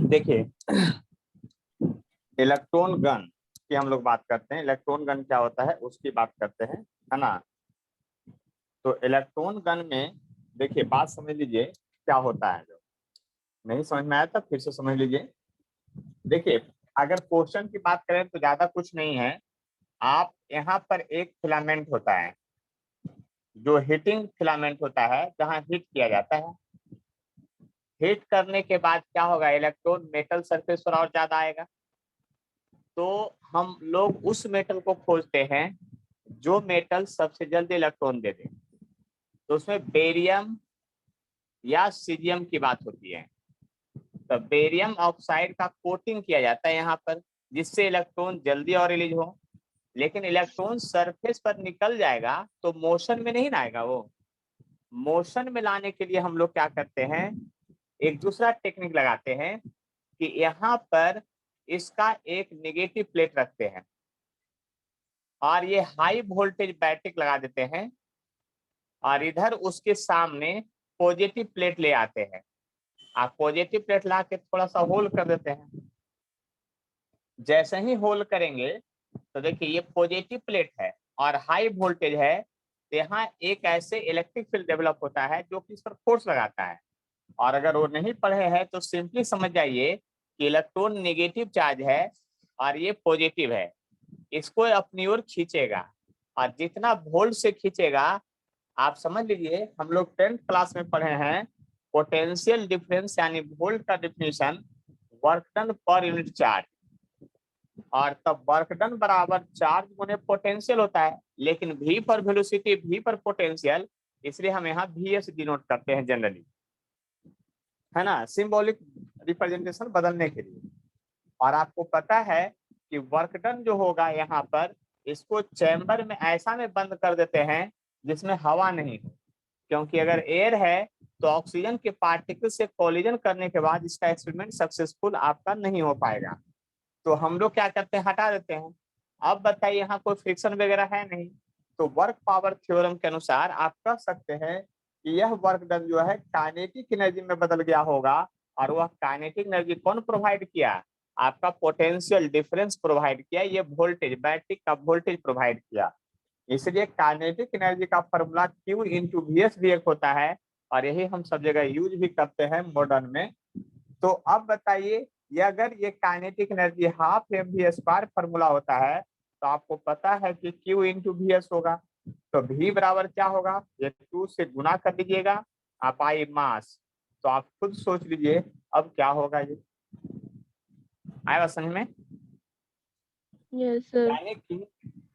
देखिए, electron gun की हम लोग बात करते हैं। इलेक्ट्रॉन गन क्या होता है उसकी बात करते हैं, है ना। तो इलेक्ट्रॉन गन में देखिए, बात समझ लीजिए क्या होता है। जो नहीं समझ में आया था फिर से समझ लीजिए। देखिए, अगर क्वेश्चन की बात करें तो ज्यादा कुछ नहीं है। आप यहाँ पर एक फिलामेंट होता है, जो हीटिंग फिलामेंट होता है, जहाँ हीट किया जाता है। हीट करने के बाद क्या होगा, इलेक्ट्रॉन मेटल सरफेस पर और ज्यादा आएगा। तो हम लोग उस मेटल को खोजते हैं जो मेटल सबसे जल्दी इलेक्ट्रॉन दे दे। तो उसमें बेरियम या सीजियम की बात होती है। तो बेरियम ऑक्साइड का कोटिंग किया जाता है यहाँ पर, जिससे इलेक्ट्रॉन जल्दी और रिलीज हो। लेकिन इलेक्ट्रॉन सरफेस पर निकल जाएगा तो मोशन में नहीं ना आएगा। वो मोशन में लाने के लिए हम लोग क्या करते हैं, एक दूसरा टेक्निक लगाते हैं कि यहाँ पर इसका एक नेगेटिव प्लेट रखते हैं और ये हाई वोल्टेज बैटरी लगा देते हैं, और इधर उसके सामने पॉजिटिव प्लेट ले आते हैं। आप पॉजिटिव प्लेट ला के थोड़ा सा होल कर देते हैं। जैसे ही होल करेंगे तो देखिए, ये पॉजिटिव प्लेट है और हाई वोल्टेज है, तो यहाँ एक ऐसे इलेक्ट्रिक फील्ड डेवलप होता है जो कि इस पर फोर्स लगाता है। और अगर वो नहीं पढ़े हैं तो सिंपली समझ जाइए कि इलेक्ट्रॉन नेगेटिव चार्ज है और ये पॉजिटिव है, इसको अपनी ओर खींचेगा। और जितना वोल्ट से खींचेगा, आप समझ लीजिए, हम लोग 10th क्लास में पढ़े हैं पोटेंशियल डिफरेंस, यानी वोल्ट का definition work done per unit charge. और तब वर्क डन बराबर चार्ज गुने पोटेंशियल होता है। लेकिन v पर वेलोसिटी, v पर पोटेंशियल, इसलिए हम यहाँ vs डिनोट करते हैं जनरली, है ना, सिंबॉलिक रिप्रेजेंटेशन बदलने के लिए। और आपको पता है कि वर्क डन जो होगा यहाँ पर, इसको चैम्बर में ऐसा में बंद कर देते हैं जिसमें हवा नहीं हो। क्योंकि अगर एयर है तो ऑक्सीजन के पार्टिकल से कोलिजन करने के बाद इसका एक्सपेरिमेंट सक्सेसफुल आपका नहीं हो पाएगा। तो हम लोग क्या करते हैं, हटा देते हैं। अब बताइए, यहाँ कोई फ्रिक्शन वगैरह है नहीं, तो वर्क पावर थ्योरम के अनुसार आप कह सकते हैं कि यह वर्क डन जो है काइनेटिक एनर्जी में बदल गया होगा। और वह काइनेटिक एनर्जी कौन प्रोवाइड किया, आपका पोटेंशियल डिफरेंस प्रोवाइड किया, ये वोल्टेज, बैटरी का वोल्टेज प्रोवाइड किया। इसलिए काइनेटिक एनर्जी का formula Q into V S भी एक होता है, और यही हम सब जगह यूज भी करते हैं मॉडर्न में। तो अब बताइए, ये अगर ये kinetic energy half M V square formula होता है, तो आपको पता है कि Q इंटू वी एस होगा। तो V बराबर क्या होगा, ये 2 से गुना कर लीजिएगा, आप आई मास। तो आप खुद सोच लीजिए अब क्या होगा। ये आएगा समझ में। Yes sir. यानी कि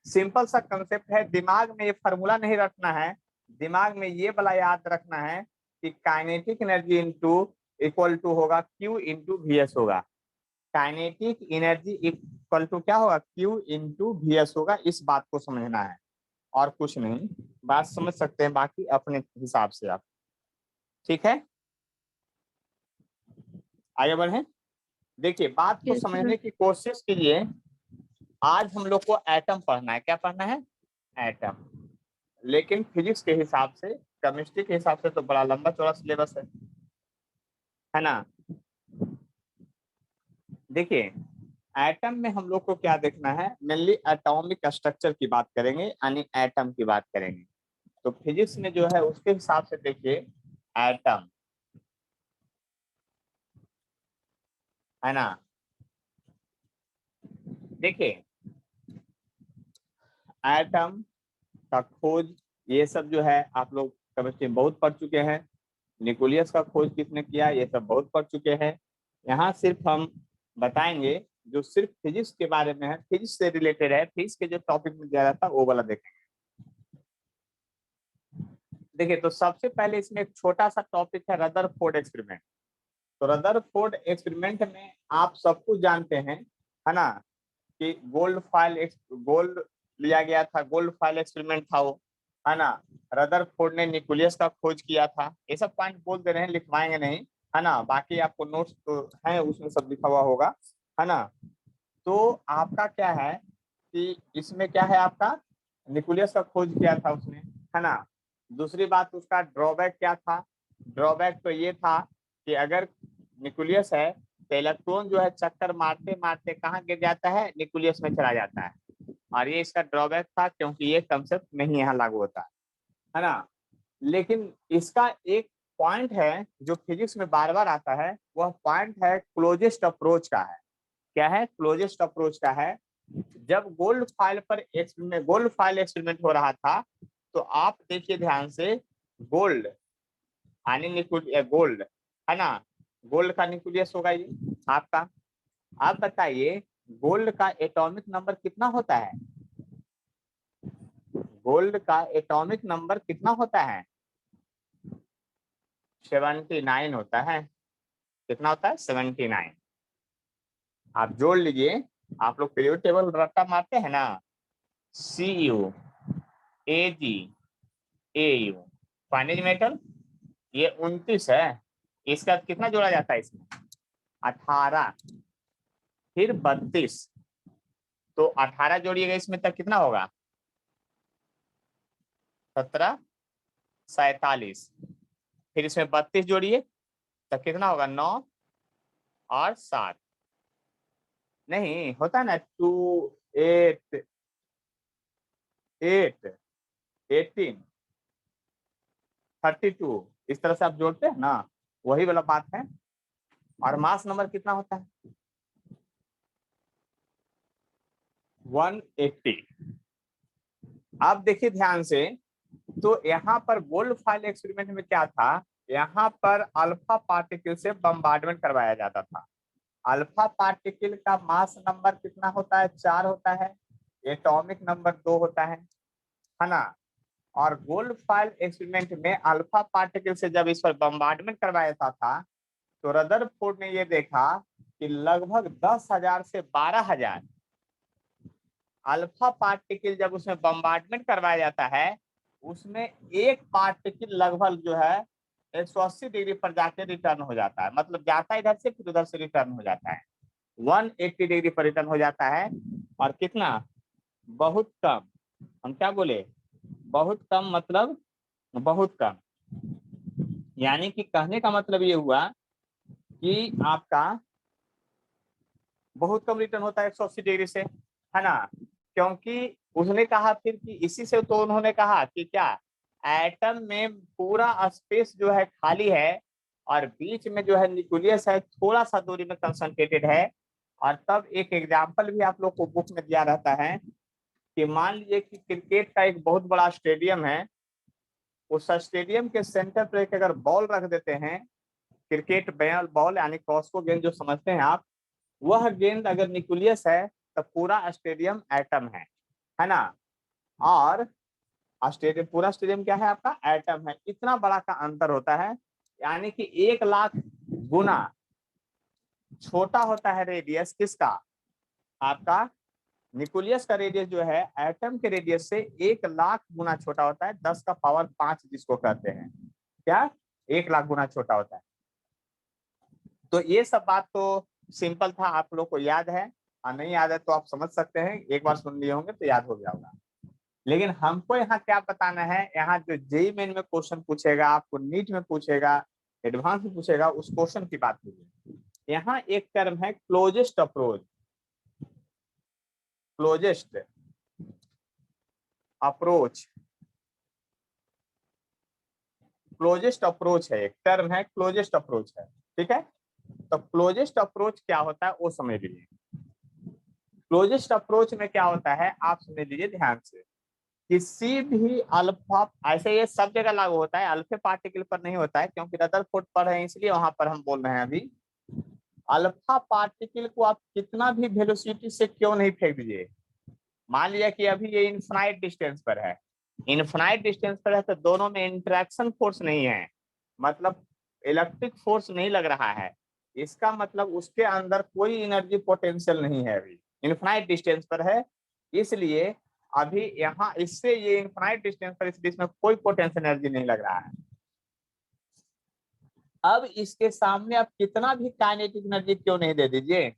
सिंपल सा कंसेप्ट है, दिमाग में ये फॉर्मूला नहीं रखना है, दिमाग में ये वाला याद रखना है कि kinetic energy into equal to होगा Q इंटू वी एस होगा। काइनेटिक एनर्जी इक्वल टू क्या होगा, Q इंटू वी एस होगा। इस बात को समझना है और कुछ नहीं। बात समझ सकते हैं, बाकी अपने हिसाब से आप, ठीक है। आगे बढ़े। देखिए, बात को यस सर। समझने की कोशिश कीजिए। आज हम लोग को एटम पढ़ना है। क्या पढ़ना है, एटम। लेकिन फिजिक्स के हिसाब से, केमिस्ट्री के हिसाब से तो बड़ा लंबा चौड़ा सिलेबस है ना। देखिए, एटम में हम लोग को क्या देखना है, मेनली एटॉमिक स्ट्रक्चर की बात करेंगे, यानी एटम की बात करेंगे। तो फिजिक्स में जो है उसके हिसाब से देखिए, एटम, है ना। देखिए, एटम का खोज, ये सब जो है आप लोग केमिस्ट्री में बहुत पढ़ चुके हैं। न्यूक्लियस का खोज किसने किया, ये सब बहुत पढ़ चुके हैं। यहाँ सिर्फ हम बताएंगे जो सिर्फ फिजिक्स के बारे में है, फिजिक्स से रिलेटेड है, फिजिक्स के जो टॉपिक में दिया जाता है वो वाला देखेंगे। देखिए, तो सबसे पहले इसमें एक छोटा सा टॉपिक है रदरफोर्ड एक्सपेरिमेंट। तो रदरफोर्ड एक्सपेरिमेंट में आप सब कुछ जानते हैं, है ना, कि गोल्ड लिया गया था, गोल्ड फाइल एक्सपेरिमेंट था वो, है ना। रदरफोर्ड ने न्यूक्लियस का खोज किया था। ये सब पॉइंट बोल दे रहे हैं, लिखवाएंगे नहीं, है ना। बाकी आपको नोट्स तो है, उसमें सब लिखा हुआ होगा, है ना। तो आपका क्या है कि इसमें क्या है, आपका न्यूक्लियस का खोज किया था उसने, है ना। दूसरी बात, उसका ड्रॉबैक क्या था, ड्रॉबैक तो ये था कि अगर न्यूक्लियस है तो इलेक्ट्रॉन जो है चक्कर मारते मारते कहाँ गिर जाता है, न्यूक्लियस में चला जाता है। और ये इसका ड्रॉबैक था क्योंकि ये कंसेप्ट नहीं यहाँ लागू होता है ना। लेकिन इसका एक पॉइंट है जो फिजिक्स में बार बार आता है, वह पॉइंट है क्लोजेस्ट अप्रोच का है। क्या है? क्लोजेस्ट अप्रोच का है। जब गोल्ड फाइल एक्सपेरिमेंट हो रहा था, तो आप देखिए ध्यान से, गोल्ड गोल्ड है ना, गोल्ड का न्यूक्लियस होगा ये आपका। आप बताइए गोल्ड का एटॉमिक नंबर कितना होता है? गोल्ड का एटॉमिक नंबर कितना होता है? 79 होता है। कितना होता है? 79। आप जोड़ लीजिए, आप लोग पीरियड टेबल रट्टा मारते हैं ना, CU AG AU फाइनेज मेटल, ये 29 है। इसका कितना जोड़ा जाता है इसमें? 18, फिर 32, तो 18 जोड़िएगा इसमें तक कितना होगा? 17, 47, फिर इसमें 32 जोड़िए तब कितना होगा? 9 और 7, नहीं होता ना 2 8 8 18 32, इस तरह से आप जोड़ते हैं ना, वही वाला बात है। और मास नंबर कितना होता है? 180। आप देखिए ध्यान से, तो यहाँ पर गोल्ड फाइल एक्सपेरिमेंट में क्या था, यहाँ पर अल्फा पार्टिकल से बम्बार्डमेंट करवाया जाता था। अल्फा पार्टिकल का मास नंबर कितना होता है? 4 होता है। एटॉमिक नंबर 2 होता है ना। और गोल्ड फाइल एक्सपेरिमेंट में अल्फा पार्टिकल से जब इस पर बम्बार्डमेंट करवाया था, तो रदरफोर्ड ने ये देखा कि लगभग 10,000 से 12,000 अल्फा पार्टिकल जब उसमें बम्बार्डमेंट करवाया जाता है, उसमें एक पार्टिकल लगभग जो है 180 डिग्री पर जाके रिटर्न हो जाता है। मतलब जाता है इधर से फिर उधर से रिटर्न हो जाता है, 180 डिग्री पर रिटर्न हो जाता है। और कितना? बहुत कम। हम क्या बोले? बहुत कम, मतलब बहुत कम। यानी कि कहने का मतलब ये हुआ कि आपका बहुत कम रिटर्न होता है 180 डिग्री से, है ना। क्योंकि उसने कहा फिर कि इसी से तो उन्होंने कहा कि क्या, एटम में पूरा स्पेस जो है खाली है और बीच में जो है न्यूक्लियस है थोड़ा सा दूरी में कंसंट्रेटेड है। और तब एक एग्जांपल भी आप लोग को बुक में दिया रहता है कि मान लीजिए कि क्रिकेट का एक बहुत बड़ा स्टेडियम है, उस स्टेडियम के सेंटर पर एक अगर बॉल रख देते हैं, क्रिकेट बॉल यानी क्रॉसको गेंद जो समझते हैं आप, वह गेंद अगर न्यूक्लियस है तो पूरा स्टेडियम एटम है ना। और स्टेडियम, पूरा स्टेडियम क्या है आपका? एटम है। इतना बड़ा का अंतर होता है, यानी कि 1,00,000 गुना छोटा होता है रेडियस किसका? आपका न्यूक्लियस का रेडियस जो है एटम के रेडियस से 1,00,000 गुना छोटा होता है, 10 का पावर 5 जिसको कहते हैं। क्या? 1,00,000 गुना छोटा होता है। तो ये सब बात तो सिंपल था, आप लोग को याद है। और नहीं याद है तो आप समझ सकते हैं, एक बार सुन लिए होंगे तो याद हो गया होगा। लेकिन हमको यहाँ क्या बताना है, यहाँ जो जेईई मेन में क्वेश्चन पूछेगा, आपको नीट में पूछेगा, एडवांस में पूछेगा, उस क्वेश्चन की बात कीजिए। यहाँ एक टर्म है closest approach. Closest approach, closest approach है, एक टर्म है क्लोजेस्ट अप्रोच है, ठीक है। तो क्लोजेस्ट अप्रोच क्या होता है वो समझ लीजिए। क्लोजेस्ट अप्रोच में क्या होता है आप समझ लीजिए ध्यान से। किसी भी अल्फा, ऐसे ये सब जगह लागू होता है, अल्फा पार्टिकल पर नहीं होता है क्योंकि रदरफोर्ड पर है इसलिए वहां पर हम बोल रहे हैं अभी। अल्फा पार्टिकल को आप कितना भी वेलोसिटी से क्यों नहीं फेंक दीजिए, मान लिया कि अभी ये इनफाइनाइट डिस्टेंस पर है, इनफाइनाइट डिस्टेंस पर है, तो दोनों में इंटरेक्शन फोर्स नहीं है, मतलब इलेक्ट्रिक फोर्स नहीं लग रहा है। इसका मतलब उसके अंदर कोई एनर्जी पोटेंशियल नहीं है, अभी इनफाइनाइट डिस्टेंस पर है। इसलिए अभी यहाँ इससे ये इनफाइनाइट डिस्टेंस पर इसलिए इसमें कोई पोटेंशियल एनर्जी नहीं लग रहा है। अब इसके सामने आप कितना भी काइनेटिक एनर्जी क्यों नहीं दे दीजिए,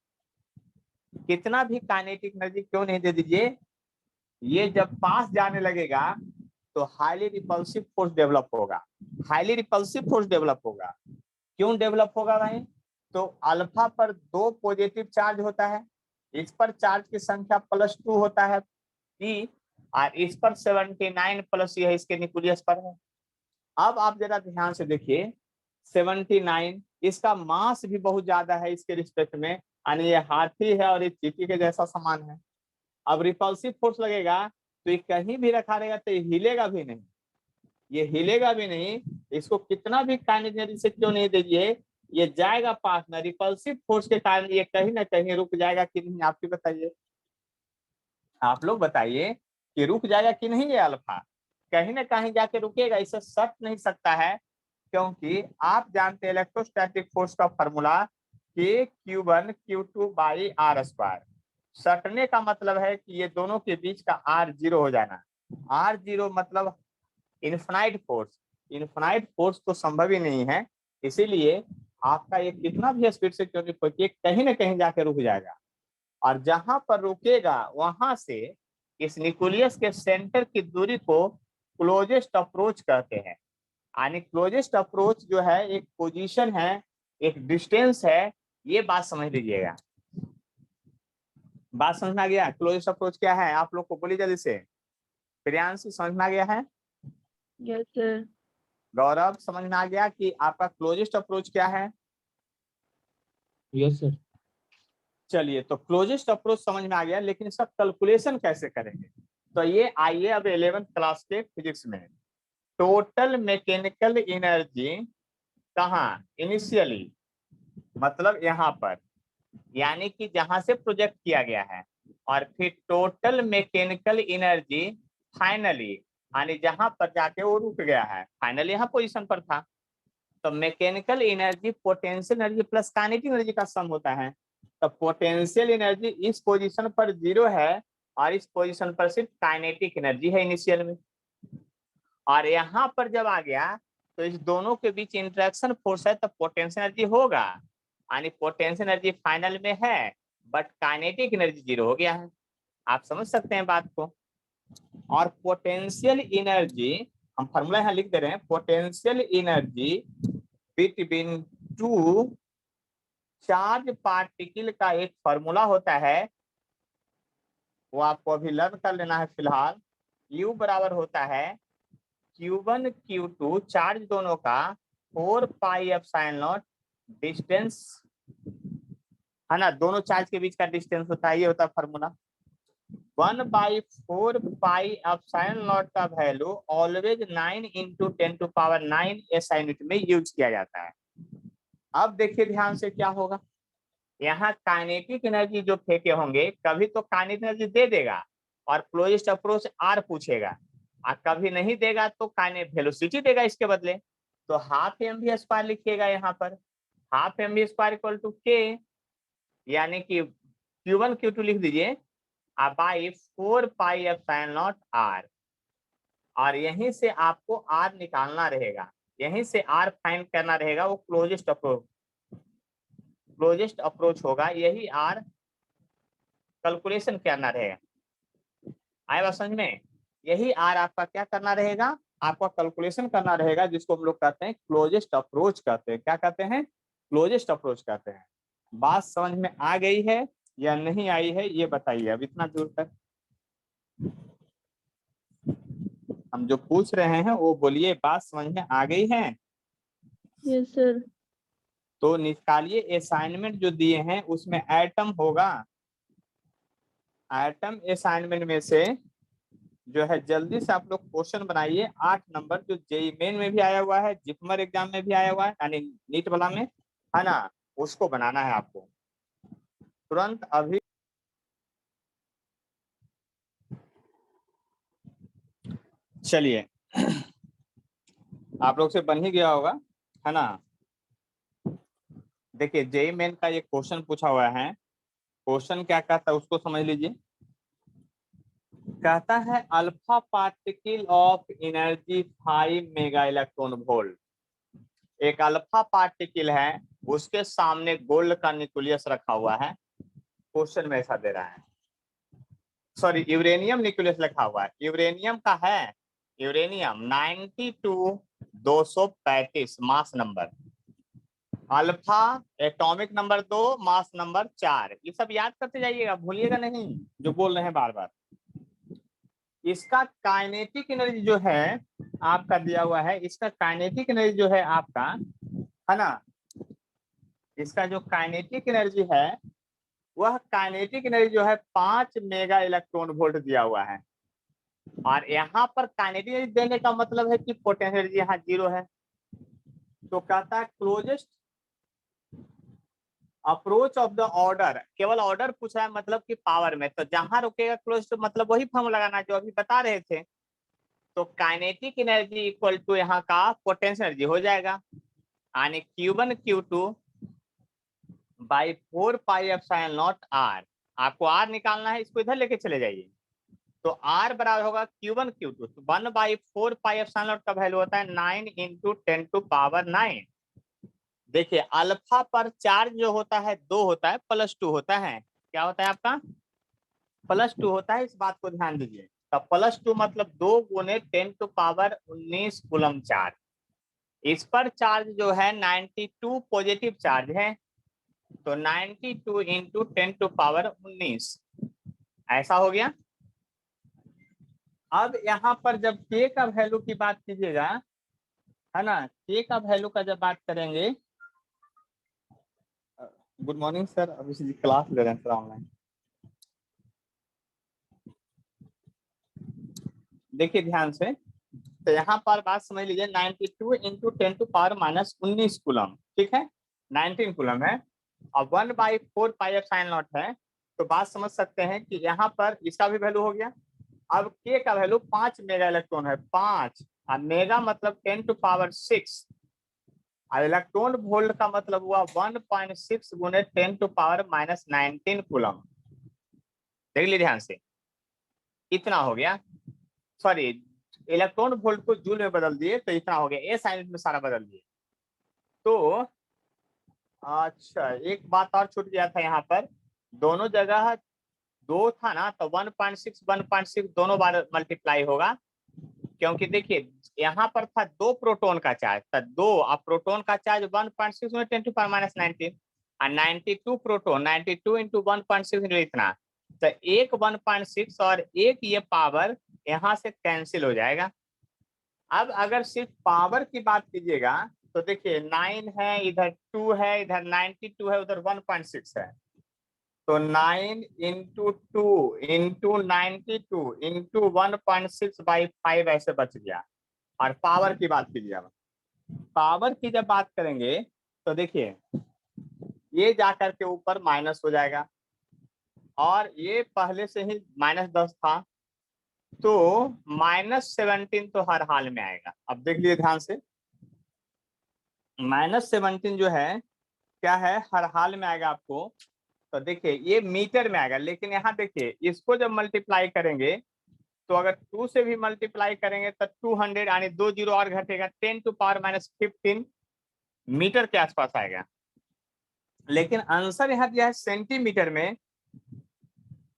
कितना भी काइनेटिक एनर्जी क्यों नहीं दे दीजिए, ये जब पास जाने लगेगा तो हाईली रिपल्सिव फोर्स डेवलप होगा। हाईली रिपल्सिव फोर्स डेवलप होगा। क्यों डेवलप होगा भाई? तो अल्फा पर 2 पॉजिटिव चार्ज होता है, इस पर चार्ज की संख्या +2 होता है P, और इस पर 79 प्लस यह इसके न्यूक्लियस पर है। अब आप जरा ध्यान से देखिए 79, इसका मास भी बहुत ज्यादा है इसके रिस्पेक्ट में, यानी ये हाथी है और ये चींटी के जैसा समान है। अब रिपल्सिव फोर्स लगेगा तो ये कहीं भी रखा रहेगा तो ये हिलेगा भी नहीं, ये हिलेगा भी नहीं, इसको कितना भी काइनेटिक एनर्जी से क्यों नहीं दीजिए, ये जाएगा पास में। रिपल्सिव फोर्स के कारण ये कहीं ना कहीं रुक जाएगा कि नहीं, आप ही बताइए, आप लोग बताइए कि रुक जाएगा कि नहीं। ये अल्फा कहीं ना कहीं जाके रुकेगा, इसे सट नहीं सकता है, क्योंकि आप जानते हैं इलेक्ट्रोस्टैटिक फोर्स का formula Q1 Q2 by R square. सटने का मतलब है कि ये दोनों के बीच का R 0 हो जाना। R 0 मतलब इनफाइनाइट फोर्स, इनफाइनाइट फोर्स तो संभव ही नहीं है, इसीलिए आपका ये कितना भी स्पीड से क्यों नहीं पहुंचे, कहीं ना कहीं जाके रुक जाएगा। और जहां पर रुकेगा वहां से इस न्यूक्लियस के सेंटर की दूरी को क्लोजेस्ट अप्रोच कहते हैं। यानी क्लोजेस्ट अप्रोच जो है एक पोजीशन है, एक डिस्टेंस है, ये बात समझ लीजिएगा। बात समझ में आ गया? क्लोजेस्ट अप्रोच क्या है आप लोग को बोलिए जल्दी से। प्रियांशी समझ में आ गया है? Yes, sir. गौरव समझ में आ गया कि आपका क्लोजेस्ट अप्रोच क्या है? Yes sir. चलिए, तो क्लोजेस्ट अप्रोच समझ में आ गया, लेकिन इसका कैलकुलेशन कैसे करेंगे? तो ये आइए अब 11th क्लास के फिजिक्स में टोटल मैकेनिकल एनर्जी कहाँ, इनिशियली मतलब यहाँ पर, यानी कि जहां से प्रोजेक्ट किया गया है, और फिर टोटल मैकेनिकल एनर्जी फाइनली, यानी जहां पर जाके वो रुक गया है, फाइनली यहाँ पोजीशन पर था। तो mechanical energy potential energy plus kinetic energy का सम होता है। तो पोटेंशियल एनर्जी इस पोजीशन पर 0 है और इस पोजीशन पर सिर्फ काइनेटिक एनर्जी है इनिशियल में। और यहाँ पर जब आ गया तो इस दोनों के बीच इंटरेक्शन फोर्स है, तो पोटेंशियल एनर्जी होगा, यानी पोटेंशियल एनर्जी फाइनल में है, बट काइनेटिक एनर्जी 0 हो गया है। आप समझ सकते हैं बात को। और पोटेंशियल एनर्जी हम फॉर्मूला यहाँ लिख दे रहे हैं, potential energy between two charge particle का एक फॉर्मूला होता है, वो आपको अभी लर्न कर लेना है फिलहाल। U बराबर होता है Q1 Q2 चार्ज दोनों का 4 पाई एप्सिलॉन नॉट डिस्टेंस, है ना, दोनों चार्ज के बीच का डिस्टेंस होता है, ये होता है फॉर्मूला। 1/4 पाई एप्सिलॉन नॉट का वैल्यू ऑलवेज 9 × 10⁹ SI यूनिट में यूज किया जाता है। अब देखिए ध्यान से क्या होगा, यहाँ काइनेटिक एनर्जी जो फेंके होंगे, कभी तो काइनेटिक एनर्जी दे देगा और क्लोजेस्ट अप्रोच R पूछेगा, और कभी नहीं देगा तो काइनेटिक वेलोसिटी देगा इसके बदले। तो ½ mv² लिखिएगा यहाँ पर, ½ mv² K, यानी कि Q1 Q2 लिख दीजिए by 4 pi epsilon not R। और यहीं से आपको R निकालना रहेगा, यहीं से R फाइंड करना रहेगा, वो क्लोजेस्ट अप्रोच होगा, यही R कैलकुलेशन करना रहेगा। आए बात समझ में? यही R आपका क्या करना रहेगा, आपका कैलकुलेशन करना रहेगा, जिसको हम लोग कहते हैं क्लोजेस्ट अप्रोच कहते हैं। क्या कहते हैं? क्लोजेस्ट अप्रोच कहते हैं। बात समझ में आ गई है या नहीं आई है, ये बताइए अब इतना दूर तक। हम जो पूछ रहे हैं वो बोलिए, बात समझ में आ गई है? Yes, sir. तो निकालिए, असाइनमेंट जो दिए हैं उसमें एटम होगा, एटम असाइनमेंट में से जो है जल्दी से आप लोग क्वेश्चन बनाइए। 8 नंबर जो जेईई मेन में भी आया हुआ है, जिपमर एग्जाम में भी आया हुआ है, यानी नीट वाला में, है ना, उसको बनाना है आपको तुरंत अभी। चलिए, आप लोग से बन ही गया होगा, है ना। देखिए जेईई मेन का ये क्वेश्चन पूछा हुआ है, क्वेश्चन क्या कहता है उसको समझ लीजिए। कहता है alpha particle of energy 5 mega electron volt. एक अल्फा पार्टिकल है, उसके सामने गोल्ड का न्यूक्लियस रखा हुआ है, क्वेश्चन में ऐसा दे रहा है, सॉरी यूरेनियम न्यूक्लियस लिखा हुआ है, यूरेनियम का है, uranium 92 235 mass number, alpha atomic number 2, mass number 4, ये सब याद करते जाइएगा, भूलिएगा नहीं जो बोल रहे हैं बार बार। इसका काइनेटिक एनर्जी जो है आपका दिया हुआ है, इसका काइनेटिक एनर्जी जो है आपका, है ना, इसका जो काइनेटिक एनर्जी है वह काइनेटिक एनर्जी जो है 5 मेगा इलेक्ट्रॉन वोल्ट दिया हुआ है। और यहाँ पर काइनेटिक एनर्जी देने का मतलब है कि पोटेंशियल एनर्जी यहाँ 0 है। तो कहता है closest approach of the order, केवल ऑर्डर पूछा है मतलब कि पावर में, तो जहां रुकेगा क्लोज टू मतलब वही फॉर्मूला लगाना जो अभी बता रहे थे। तो काइनेटिक एनर्जी इक्वल टू यहाँ का पोटेंशियल एनर्जी हो जाएगा, यानी Q1 Q2 by 4 pi epsilon not R। आपको R निकालना है, इसको इधर लेके चले जाइए। तो R बराबर होगा Q1 Q2, तो 1/4 पाई एप्सिलॉन नॉट का वैल्यू होता है 9 × 10⁻⁹। देखिए अल्फा पर चार्ज जो होता है 2 होता है, +2 होता है। क्या होता है आपका? +2 होता है, इस बात को ध्यान दीजिए। तो +2 मतलब 2 × 10⁻19 कूलम चार्ज। इस पर चार्ज जो है 92 पॉजिटिव चार्ज है, तो 92 × 10⁻19 ऐसा हो गया। अब यहाँ पर जब k का वैल्यू की बात कीजिएगा, है ना, k का वैल्यू का जब बात करेंगे, गुड मॉर्निंग सर, अभी क्लास ले रहे हैं सर ऑनलाइन। देखिए ध्यान से, तो यहाँ पर बात समझ लीजिए, 92 × 10⁻−19 कूलम, ठीक है, 19 कूलम है, और 1/4 पाई एप्सिलॉन नॉट है। तो बात समझ सकते हैं कि यहाँ पर इसका भी वैल्यू हो गया। अब के का वैल्यू 5 मेगा इलेक्ट्रॉन है, 5, और मेगा मतलब 10⁶, और इलेक्ट्रॉन वोल्ट का मतलब हुआ 1.6 × 10⁻−19 कूलम। देख लीजिए ध्यान से, इतना हो गया। सॉरी, इलेक्ट्रॉन वोल्ट को जूल में बदल दिए तो इतना हो गया, ए साइन में सारा बदल दिए। तो अच्छा, एक बात और छूट गया था यहाँ पर, दोनों जगह 2 था ना, तो 1.6 1.6 दोनों बार मल्टीप्लाई होगा, क्योंकि देखिए यहाँ पर था 2 प्रोटॉन का चार्ज था, 2, अब प्रोटॉन का चार्ज 1.6 × 10⁻−19, और 92 प्रोटॉन, 92 × 1.6 इतना, तो एक 1.6 और एक ये पावर यहाँ से कैंसिल हो जाएगा। अब अगर सिर्फ पावर की बात कीजिएगा तो देखिए 9 है, इधर 2 है, इधर 92 है, उधर 1.6 है, तो 9 × 2 × 92 × 1.6/5 ऐसे बच गया। और पावर की बात कीजिए, अब पावर की जब बात करेंगे तो देखिए ये जाकर के ऊपर माइनस हो जाएगा, और ये पहले से ही -10 था, तो -17 तो हर हाल में आएगा। अब देख लीजिए ध्यान से, -17 जो है क्या है, हर हाल में आएगा आपको। तो देखिए ये मीटर में आएगा, लेकिन यहाँ देखिए इसको जब मल्टीप्लाई करेंगे, तो अगर 2 से भी मल्टीप्लाई करेंगे तो 200, यानी 2 जीरो और घटेगा, 10⁻15 मीटर के आसपास आएगा। लेकिन आंसर यहाँ दिया है सेंटीमीटर में,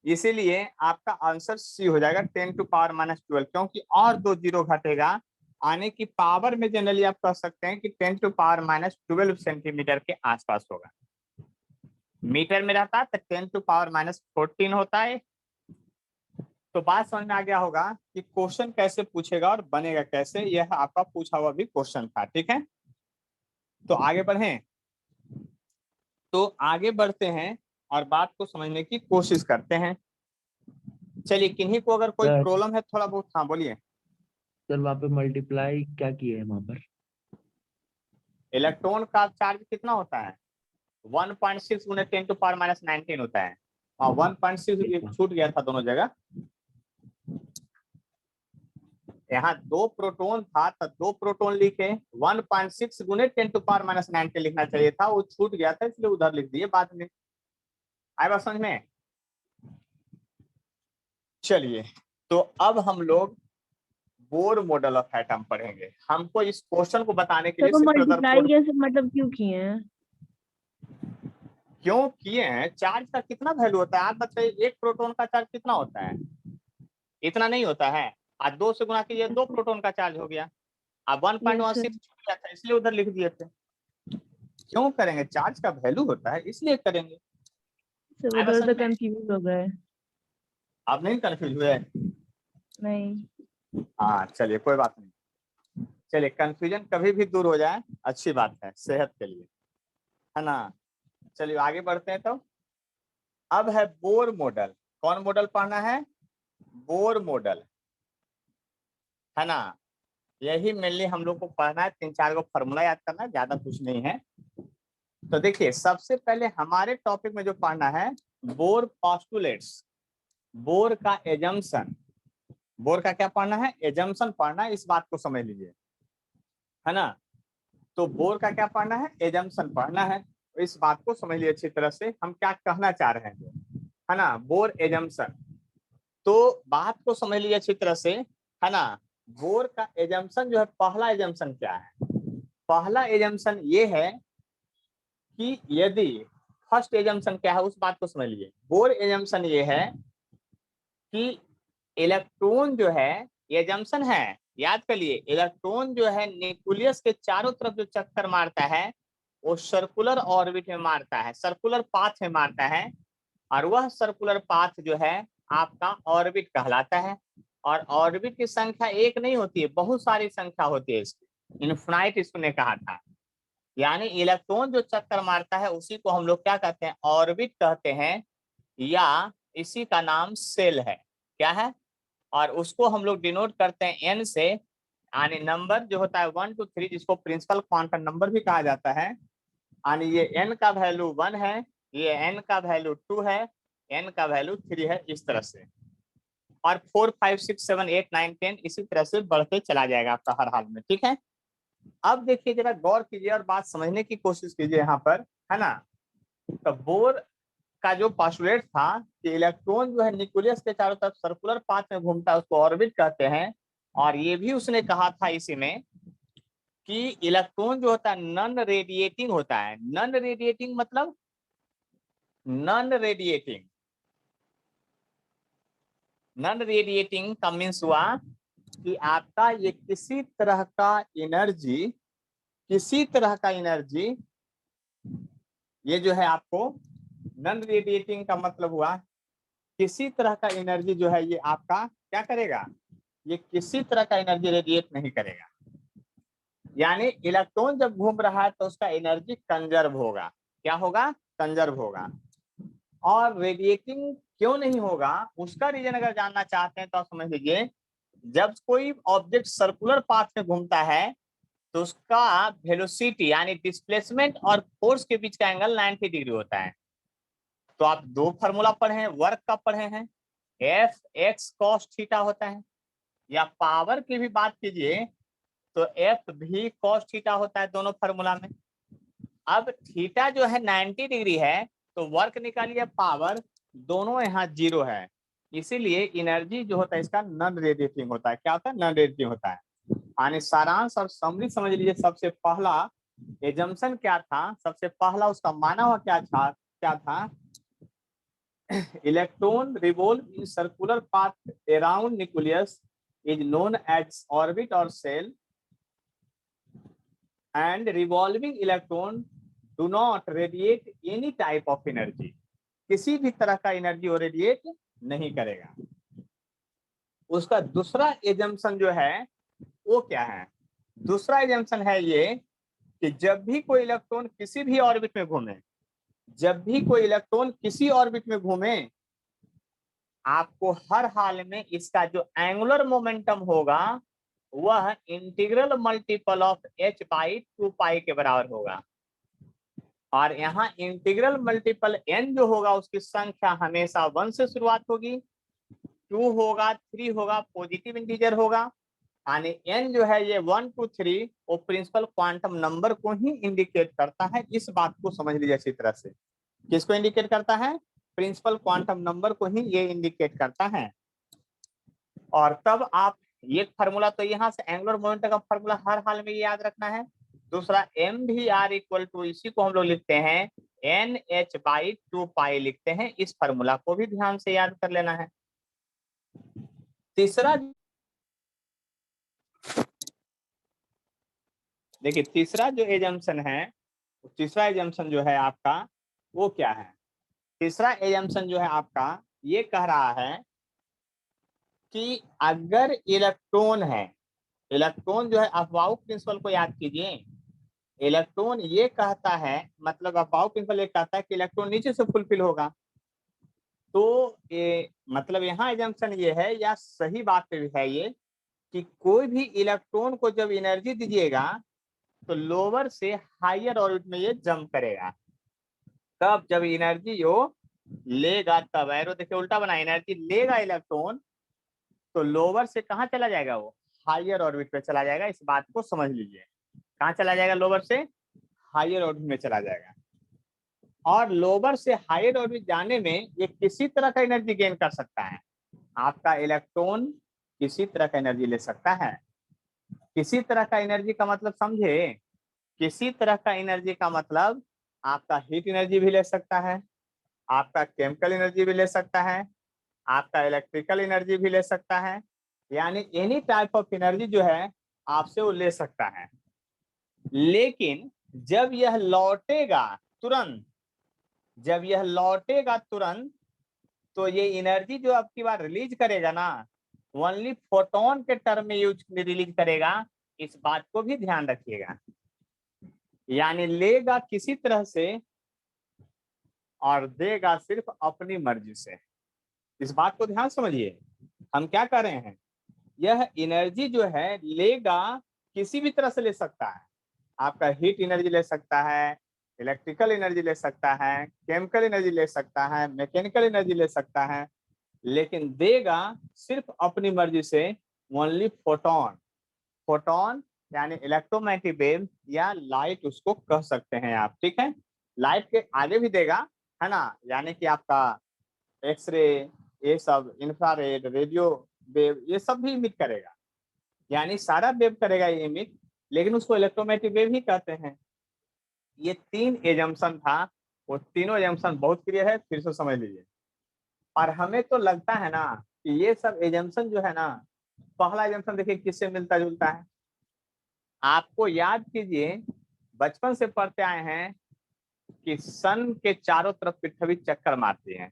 इसीलिए आपका आंसर सी हो जाएगा, 10⁻−12, क्योंकि और 2 जीरो घटेगा, आने की पावर में जनरली आप कह सकते हैं कि 10⁻12 सेंटीमीटर के आसपास होगा। मीटर में रहता है तो 10⁻14 होता है। तो बात समझ में आ गया होगा कि क्वेश्चन कैसे पूछेगा और बनेगा कैसे, यह आपका पूछा हुआ भी क्वेश्चन था, ठीक है। तो आगे बढ़ें, तो आगे बढ़ते हैं और बात को समझने की कोशिश करते हैं। चलिए, किन्हीं को अगर कोई सर प्रॉब्लम है थोड़ा बहुत, हाँ बोलिए। सर वहाँ पे मल्टीप्लाई क्या किए है वहाँ पर? इलेक्ट्रॉन का चार्ज कितना होता है? 1.6 × 10⁻19 होता है, और 1.6 छूट गया था दोनों जगह। यहाँ 2 प्रोटॉन था तो 2 प्रोटॉन लिखे, 1.6 × 10⁻19 लिखना चाहिए था, वो छूट गया था, इसलिए उधर लिख दिए बाद में। आए बात समझ में? चलिए, तो अब हम लोग बोर मॉडल ऑफ एटम पढ़ेंगे। हमको इस क्वेश्चन को बताने के सर लिए वो सिर्फ ब्रदर मल्टीप्लाई कैसे मतलब क्यों किए हैं? क्यों किए हैं, चार्ज का कितना वैल्यू होता है आप बताइए, एक प्रोटॉन का चार्ज कितना होता है? इतना नहीं होता है, आज 2 से गुणा कीजिए, 2 प्रोटॉन का चार्ज हो गया। अब यस 1.16 सर। छूट गया था, इसलिए उधर लिख दिए थे। क्यों करेंगे, चार्ज का वैल्यू होता है इसलिए करेंगे। सर वो आया थोड़ा समझ सा में? कंफ्यूज हो गए। आप नहीं कंफ्यूज हुए? नहीं। हाँ चलिए कोई बात नहीं। चलिए कंफ्यूजन कभी भी दूर हो जाए अच्छी बात है सेहत के लिए, है ना। चलिए आगे बढ़ते हैं। तो अब है बोर मॉडल। कौन मॉडल पढ़ना है? बोर मॉडल, है ना। यही मेनली हम लोग को पढ़ना है, 3-4 को फॉर्मूला याद करना है, ज्यादा कुछ नहीं है। तो देखिए सबसे पहले हमारे टॉपिक में जो पढ़ना है बोर पोस्टुलेट्स, बोर का एजम्पशन। बोर का क्या पढ़ना है? एजम्पशन पढ़ना है, इस बात को समझ लीजिए, है ना। तो बोर का क्या पढ़ना है? एजम्पशन पढ़ना है। तो इस बात को समझ लीजिए अच्छी तरह से हम क्या कहना चाह रहे हैं, है ना। बोर एजम्पशन, तो बात को समझ लीजिए अच्छी तरह से, है ना। बोर का एजम्पशन जो है, पहला एजम्पशन क्या है? पहला एजम्पशन ये है कि यदि, फर्स्ट एजम्पशन क्या है उस बात को समझ लीजिए। बोर एजम्पशन ये है कि इलेक्ट्रॉन जो है, एजम्पशन है, याद कर लिए, इलेक्ट्रॉन जो है न्यूक्लियस के चारों तरफ जो चक्कर मारता है वो सर्कुलर ऑर्बिट में मारता है, सर्कुलर पाथ में मारता है। और वह सर्कुलर पाथ जो है आपका ऑर्बिट कहलाता है। और ऑर्बिट की संख्या एक नहीं होती है, बहुत सारी संख्या होती है इसकी, इनफिनाइट इसने कहा था। यानी इलेक्ट्रॉन जो चक्कर मारता है उसी को हम लोग क्या कहते हैं? ऑर्बिट कहते हैं, या इसी का नाम सेल है। क्या है? और उसको हम लोग डिनोट करते हैं एन से, यानी नंबर जो होता है 1 to 3, जिसको प्रिंसिपल क्वांटम नंबर भी कहा जाता है। यानी ये एन का वैल्यू 1 है, ये एन का वैल्यू 2 है, एन का वैल्यू 3 है, इस तरह से। और 4, 5, 6, 7, 8, 9, 10 इसी तरह से बढ़ते चला जाएगा आपका हर हाल में, ठीक है। अब देखिए जरा गौर कीजिए और बात समझने की कोशिश कीजिए यहाँ पर, है ना। तो बोर का जो पोस्टुलेट था कि इलेक्ट्रॉन जो है न्यूक्लियस के चारों तरफ सर्कुलर पाथ में घूमता है, उसको ऑर्बिट कहते हैं। और ये भी उसने कहा था इसी में कि इलेक्ट्रॉन जो होता है नॉन रेडिएटिंग होता है। नॉन रेडिएटिंग मतलब, नॉन रेडिएटिंग, नॉन रेडिएटिंग का मीन्स हुआ कि आपका ये किसी तरह का एनर्जी, किसी तरह का एनर्जी, ये जो है आपको नॉन रेडिएटिंग का मतलब हुआ किसी तरह का एनर्जी जो है ये आपका क्या करेगा, ये किसी तरह का एनर्जी रेडिएट नहीं करेगा। यानी इलेक्ट्रॉन जब घूम रहा है तो उसका एनर्जी कंजर्व होगा। क्या होगा? कंजर्व होगा। और रेडिएटिंग क्यों नहीं होगा उसका रीजन अगर जानना चाहते हैं तो आप समझ लीजिए, जब कोई ऑब्जेक्ट सर्कुलर पाथ में घूमता है तो उसका वेलोसिटी यानी डिस्प्लेसमेंट और फोर्स के बीच का एंगल 90 डिग्री होता है। तो आप दो फार्मूला पढ़े हैं, वर्क का पढ़े हैं, एफ एक्स कॉस थीटा होता है। या पावर की भी बात कीजिए तो एफ भी कॉस थीटा होता है दोनों फार्मूला में। अब थीटा जो है 90 डिग्री है तो वर्क निकालिए, पावर, दोनों यहाँ 0 है। इसीलिए एनर्जी जो होता है इसका नॉन रेडिएटिंग होता है। क्या होता है? नॉन रेडिएटिंग होता है। यानी सारांश और समरी समझ लीजिए। सबसे पहला एजम्पशन क्या था, सबसे पहला उसका माना हुआ क्या था? Electron revolve in circular path around nucleus is known as orbit or shell, and revolving electron do not radiate any type of energy. किसी भी तरह का एनर्जी वो रेडिएट नहीं करेगा। उसका दूसरा एजम्पशन जो है वो क्या है? दूसरा एजम्पशन है ये कि जब भी कोई इलेक्ट्रॉन किसी भी ऑर्बिट में घूमे, जब भी कोई इलेक्ट्रॉन किसी ऑर्बिट में घूमे, आपको हर हाल में इसका जो एंगुलर मोमेंटम होगा वह integral multiple of h by 2 पाई के बराबर होगा। और यहाँ इंटीग्रल मल्टीपल n जो होगा उसकी संख्या हमेशा 1 से शुरुआत होगी, 2 होगा, 3 होगा, पॉजिटिव इंटीजर होगा। यानी n जो है ये 1 to 3 वो प्रिंसिपल क्वांटम नंबर को ही इंडिकेट करता है। इस बात को समझ लीजिए अच्छी तरह से। किसको इंडिकेट करता है? प्रिंसिपल क्वांटम नंबर को ही ये इंडिकेट करता है। और तब आप ये फार्मूला, तो यहाँ से एंगुलर मोमेंटम का फार्मूला हर हाल में याद रखना है। दूसरा एम भी आर इक्वल टू, इसी को हम लोग लिखते हैं एन एच बाई 2 पाई लिखते हैं। इस फार्मूला को भी ध्यान से याद कर लेना है। तीसरा देखिए, तीसरा जो एजम्पशन है तीसरा एजम्पशन जो है आपका वो क्या है? तीसरा एजम्पशन जो है आपका ये कह रहा है कि अगर इलेक्ट्रॉन है, इलेक्ट्रॉन जो है अफबाउ प्रिंसिपल को याद कीजिए, इलेक्ट्रॉन ये कहता है, मतलब अफबाउ प्रिंसिपल ये कहता है कि इलेक्ट्रॉन नीचे से फुलफिल होगा। तो ये मतलब यहाँ एजम्पशन ये है या सही बात है ये कि कोई भी इलेक्ट्रॉन को जब एनर्जी दीजिएगा तो लोअर से हायर ऑर्बिट में ये जंप करेगा। तब जब एनर्जी यो लेगा तब, एरो देखिए उल्टा बना, एनर्जी लेगा इलेक्ट्रॉन तो लोअर से कहाँ चला जाएगा, वो हायर ऑर्बिट पे चला जाएगा। इस बात को समझ लीजिए, कहाँ चला जाएगा, लोअर से हायर ऑर्बिट में चला जाएगा। और लोअर से हायर ऑर्बिट जाने में ये किसी तरह का एनर्जी गेन कर सकता है। आपका इलेक्ट्रॉन किसी तरह का एनर्जी ले सकता है। किसी तरह का एनर्जी का मतलब समझे, किसी तरह का एनर्जी का मतलब आपका हीट एनर्जी भी ले सकता है, आपका केमिकल एनर्जी भी ले सकता है, आपका इलेक्ट्रिकल एनर्जी भी ले सकता है, यानी एनी टाइप ऑफ एनर्जी जो है आपसे वो ले सकता है। लेकिन जब यह लौटेगा तुरंत, जब यह लौटेगा तुरंत, तो ये एनर्जी जो आपकी बार रिलीज करेगा ना, ओनली फोटोन के टर्म में यूज रिलीज करेगा। इस बात को भी ध्यान रखिएगा, यानी लेगा किसी तरह से और देगा सिर्फ अपनी मर्जी से। इस बात को ध्यान समझिए, हम क्या कर रहे हैं, यह एनर्जी जो है लेगा किसी भी तरह से ले सकता है। आपका हीट एनर्जी ले सकता है, इलेक्ट्रिकल एनर्जी ले सकता है, केमिकल एनर्जी ले सकता है, मैकेनिकल एनर्जी ले सकता है, लेकिन देगा सिर्फ अपनी मर्जी से ओनली फोटोन। फोटोन यानी इलेक्ट्रोमैग्नेटिक वेव या लाइट उसको कह सकते हैं आप, ठीक है। लाइट के आगे भी देगा, है ना, यानी कि आपका एक्सरे, ये सब इंफ्रारेड, रेडियो वेव, ये सब भी इमिट करेगा, यानी सारा वेव करेगा ये इमिट, लेकिन उसको इलेक्ट्रोमैग्नेटिक वेव ही कहते हैं। ये 3 एजम्पशन था, वो तीनों एजम्पशन बहुत क्लियर है, फिर से समझ लीजिए। और हमें तो लगता है ना कि ये सब एजम्पशन जो है ना, पहला एजम्पशन देखिए किससे मिलता जुलता है। आपको याद कीजिए, बचपन से पढ़ते आए हैं कि सन के चारों तरफ पृथ्वी चक्कर मारती है।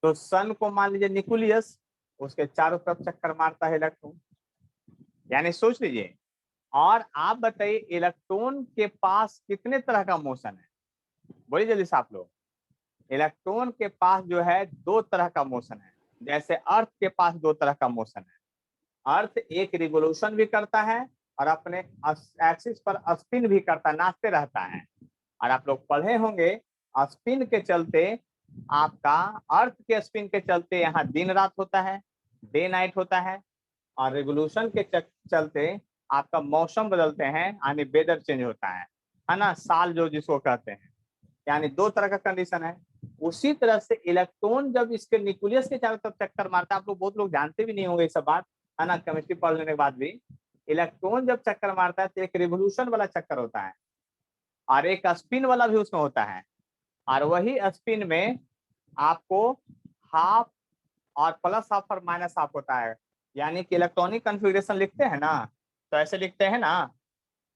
तो सन को मान लीजिए न्यूक्लियस, उसके चारों तरफ चक्कर मारता है इलेक्ट्रॉन, यानी सोच लीजिए। और आप बताइए इलेक्ट्रॉन के पास कितने तरह का मोशन है, बोलिए जल्दी से आप लोग। इलेक्ट्रॉन के पास जो है 2 तरह का मोशन है, जैसे अर्थ के पास 2 तरह का मोशन है। अर्थ एक रिवोल्यूशन भी करता है और अपने एक्सिस पर स्पिन भी करता, नाचते रहता है। और आप लोग पढ़े होंगे स्पिन के चलते, आपका अर्थ के स्पिन के चलते यहाँ दिन रात होता है, डे नाइट होता है। और रिवोल्यूशन के चलते आपका मौसम बदलते हैं, यानी वेदर चेंज होता है ना, साल जो जिसको कहते हैं, यानी 2 तरह का कंडीशन है। उसी तरह से इलेक्ट्रॉन जब इसके न्यूक्लियस के चारों तरफ चक्कर मारता है, आप लोग बहुत लोग जानते भी नहीं होंगे ये सब बात, है ना, केमिस्ट्री पढ़ लेने के बाद भी। इलेक्ट्रॉन जब चक्कर मारता है तो एक रिवोल्यूशन वाला चक्कर होता है और एक स्पिन वाला भी उसमें होता है। और वही स्पिन में आपको हाफ और प्लस हाफ और माइनस हाफ होता है, यानी कि इलेक्ट्रॉनिक कन्फिग्रेशन लिखते हैं ना, तो ऐसे लिखते हैं ना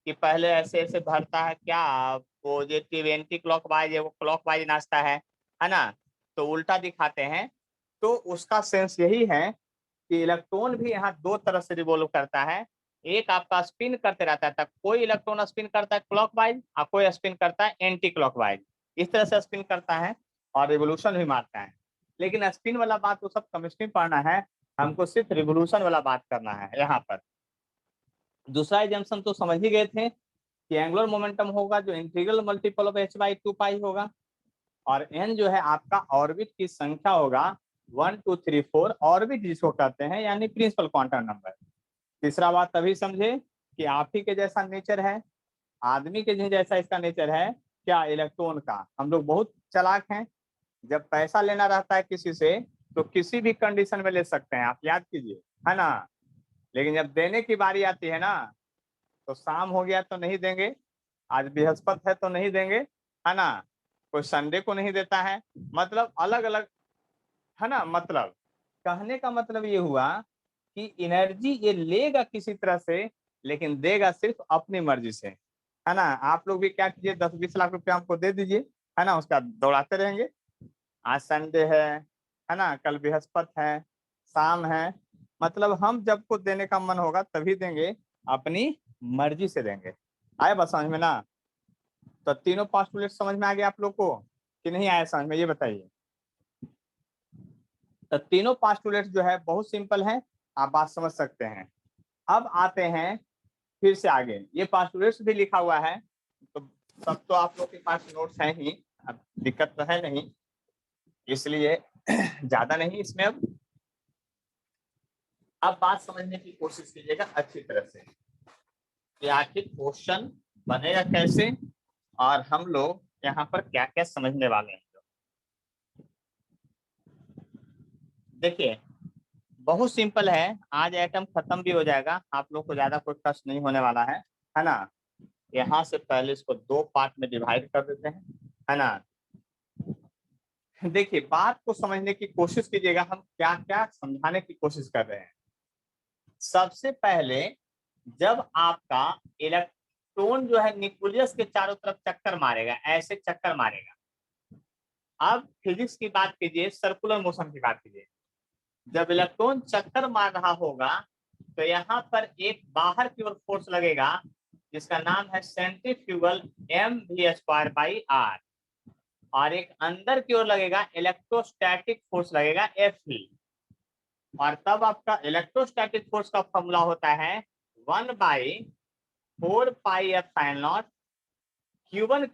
कि पहले ऐसे ऐसे भरता है, क्या पॉजिटिव एंटी क्लॉकवाइज, वो क्लॉकवाइज नाचता है ना, तो उल्टा दिखाते हैं। तो उसका सेंस यही है कि इलेक्ट्रॉन भी यहाँ 2 तरह से रिवॉल्व करता है। एक आपका स्पिन करते रहता है, तब कोई इलेक्ट्रॉन स्पिन करता है क्लॉकवाइज और कोई स्पिन करता है एंटी क्लॉकवाइज, इस तरह से स्पिन करता है और रिवोल्यूशन भी मारता है। लेकिन स्पिन वाला बात तो सब केमिस्ट्री पढ़ना है, हमको सिर्फ रिवोल्यूशन वाला बात करना है यहाँ पर। दूसरा एजम्पशन तो समझ ही गए थे कि एंगुलर मोमेंटम होगा जो इंटीग्रल मल्टीपल ऑफ h/2 होगा, और n जो है आपका ऑर्बिट की संख्या होगा 1 2 3 4, ऑर्बिट जिसको कहते हैं, यानी प्रिंसिपल क्वांटम नंबर। तीसरा बात तभी समझे कि आप ही के जैसा नेचर है, आदमी के जैसा इसका नेचर है, क्या, इलेक्ट्रॉन का। हम लोग बहुत चालाक हैं, जब पैसा लेना रहता है किसी से तो किसी भी कंडीशन में ले सकते हैं, आप याद कीजिए, है ना। लेकिन जब देने की बारी आती है ना, तो शाम हो गया तो नहीं देंगे, आज बृहस्पति है तो नहीं देंगे, है ना, कोई संडे को नहीं देता है, मतलब अलग अलग, है ना। मतलब कहने का मतलब ये हुआ कि एनर्जी ये लेगा किसी तरह से, लेकिन देगा सिर्फ अपनी मर्जी से, है ना। आप लोग भी क्या कीजिए, 10-20 लाख रुपया हमको दे दीजिए, है ना, उसका दौड़ाते रहेंगे। आज संडे है ना, कल बृहस्पति है, शाम है, मतलब हम जब को देने का मन होगा तभी देंगे, अपनी मर्जी से देंगे। आए बस समझ में ना। तो तीनों पोस्टुलेट समझ में आ गया आप लोग को कि नहीं आया समझ में, ये बताइए। तो तीनों पोस्टुलेट जो है बहुत सिंपल है, आप बात समझ सकते हैं। अब आते हैं फिर से आगे, ये पोस्टुलेट्स भी लिखा हुआ है, तो सब तो आप लोग के पास नोट्स है ही, अब दिक्कत तो है नहीं, इसलिए ज्यादा नहीं इसमें। अब बात समझने की कोशिश कीजिएगा अच्छी तरह से कि आखिर क्वेश्चन बनेगा कैसे और हम लोग यहाँ पर क्या क्या समझने वाले हैं। देखिए बहुत सिंपल है, आज आइटम खत्म भी हो जाएगा, आप लोग को ज्यादा कोई कष्ट नहीं होने वाला है ना। यहाँ से पहले इसको 2 पार्ट में डिवाइड कर देते हैं, है ना। देखिए बात को समझने की कोशिश कीजिएगा, हम क्या क्या समझाने की कोशिश कर रहे हैं। सबसे पहले जब आपका इलेक्ट्रॉन जो है न्यूक्लियस के चारों तरफ चक्कर मारेगा, ऐसे चक्कर मारेगा। अब फिजिक्स की बात कीजिए, सर्कुलर मोशन की बात कीजिए। जब इलेक्ट्रॉन चक्कर मार रहा होगा तो यहाँ पर एक बाहर की ओर फोर्स लगेगा जिसका नाम है सेंट्रीफ्यूगल mv²/r, और एक अंदर की ओर लगेगा इलेक्ट्रोस्टैटिक फोर्स लगेगा Fe। और तब आपका इलेक्ट्रोस्टैटिक फोर्स का फॉर्मूला होता है 1/4πε0 Q1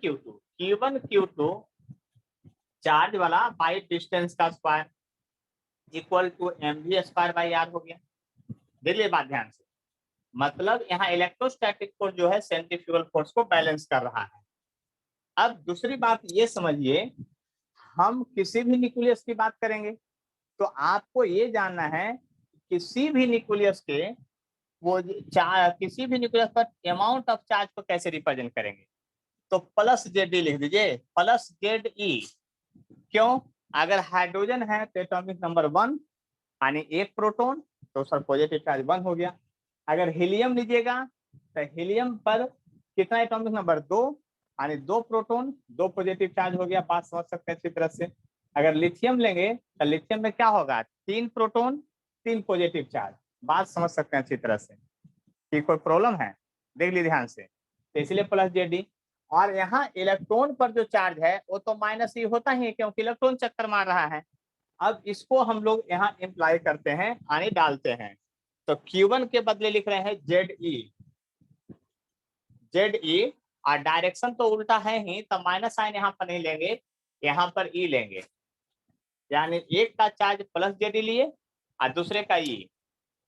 Q2 चार्ज वाला बाई डिस्टेंस का स्क्वायर इक्वल टू mv²/r हो गया। देखिए बात ध्यान से, मतलब यहाँ इलेक्ट्रोस्टैटिक फोर्स जो है सेंट्रीफ्यूगल फोर्स को बैलेंस कर रहा है। अब दूसरी बात ये समझिए, हम किसी भी न्यूक्लियस की बात करेंगे तो आपको ये जानना है किसी भी न्यूक्लियस के वो किसी भी न्यूक्लियस पर अमाउंट ऑफ चार्ज को कैसे रिप्रेजेंट करेंगे। तो प्लस जेड लिख दीजिए, प्लस जेड ई। क्यों? अगर हाइड्रोजन है तो एटॉमिक नंबर 1 यानी एक प्रोटॉन, तो उसका पॉजिटिव चार्ज 1 हो गया। अगर हीलियम लीजिएगा तो हीलियम पर कितना एटॉमिक नंबर 2 यानी 2 प्रोटॉन 2 पॉजिटिव चार्ज हो गया। बात समझ सकते हैं अच्छी तरह से। अगर लिथियम लेंगे तो लिथियम में क्या होगा, 3 प्रोटॉन 3 पॉजिटिव चार्ज। बात समझ सकते हैं अच्छी तरह से कि कोई प्रॉब्लम है, देख लीजिए ध्यान से। तो इसलिए प्लस जेडी। और यहाँ इलेक्ट्रॉन पर जो चार्ज है वो तो माइनस ही होता ही है क्योंकि इलेक्ट्रॉन चक्कर मार रहा है। अब इसको हम लोग यहाँ इम्प्लाई करते हैं यानी डालते हैं, तो Q1 के बदले लिख रहे हैं ZE और डायरेक्शन तो उल्टा है ही, तो माइनस साइन यहाँ पर नहीं लेंगे, यहाँ पर E लेंगे। यानी एक का चार्ज प्लस ZE लिए और दूसरे का E।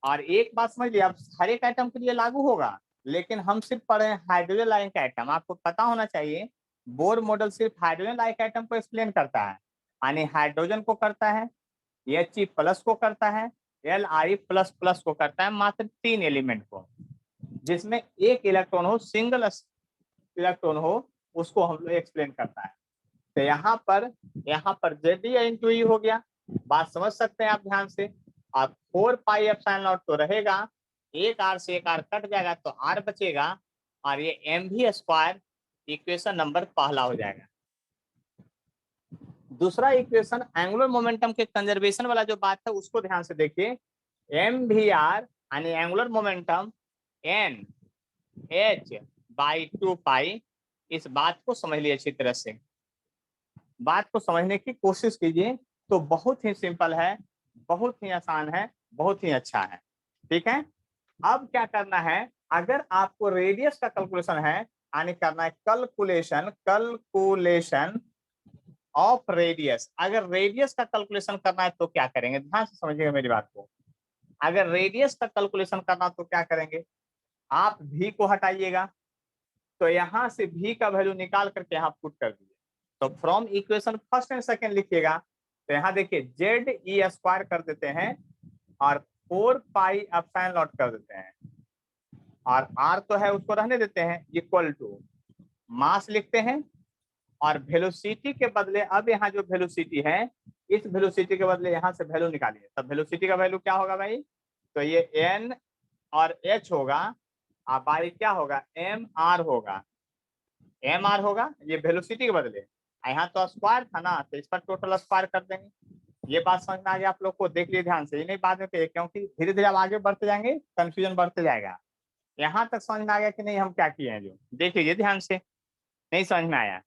और एक बात समझ लिया, अब हर एक आइटम के लिए लागू होगा, लेकिन हम सिर्फ पढ़े हैं हाइड्रोजन लाइक आइटम। आपको पता होना चाहिए बोर मॉडल सिर्फ हाइड्रोजन लाइक आइटम को एक्सप्लेन करता है, यानी हाइड्रोजन को करता है, He+ को करता है, Li++ को करता है, मात्र 3 एलिमेंट को। जिसमें एक इलेक्ट्रॉन हो, सिंगल इलेक्ट्रॉन हो, उसको हम लोग एक्सप्लेन करता है। तो यहाँ पर Ze हो गया। बात समझ सकते हैं आप ध्यान से। और 4πε0 तो रहेगा, एक R से एक R कट जाएगा तो R बचेगा, और ये mv² इक्वेशन नंबर पहला हो जाएगा। दूसरा इक्वेशन एंगुलर मोमेंटम के कंजर्वेशन वाला जो बात है उसको ध्यान से देखिए। mvr यानी एंगुलर मोमेंटम nh/2π, इस बात को समझ लीजिए अच्छी तरह से। बात को समझने की कोशिश कीजिए, तो बहुत ही सिंपल है, बहुत ही आसान है, बहुत ही अच्छा है। ठीक है। अब क्या करना है, अगर आपको रेडियस का कैलकुलेशन है, यानी करना है कैलकुलेशन ऑफ रेडियस। अगर रेडियस का कैलकुलेशन करना है तो क्या करेंगे, ध्यान से समझिएगा मेरी बात को। अगर रेडियस का कैलकुलेशन करना तो क्या करेंगे, आप v को हटाइएगा, तो यहां से v का वैल्यू निकाल करके यहाँ पुट कर दीजिए। तो from equation first and second लिखिएगा, तो यहाँ देखिए ZE² कर देते हैं और 4πε0 कर देते हैं, और r तो है उसको रहने देते हैं, इक्वल टू मास लिखते हैं, और वेलोसिटी के बदले अब यहाँ जो वेलोसिटी है, इस वेलोसिटी के बदले यहाँ से वैल्यू निकालिए। तब वेलोसिटी का वैल्यू क्या होगा भाई, तो ये n और h होगा, और बाई क्या होगा mr होगा। एम आर होगा, ये वेलोसिटी के बदले, यहाँ तो स्क्वायर था ना, तो इस पर टोटल स्क्वायर कर देंगे। ये बात समझ में आ गया आप लोग को? देख लिए ध्यान से, ये नहीं बाद में कहिए, क्योंकि धीरे धीरे आप आगे बढ़ते जाएंगे कंफ्यूजन बढ़ते जाएगा। यहाँ तक समझ में आ गया कि नहीं हम क्या किए हैं? जो देख लीजिए ध्यान से, नहीं समझ में आया?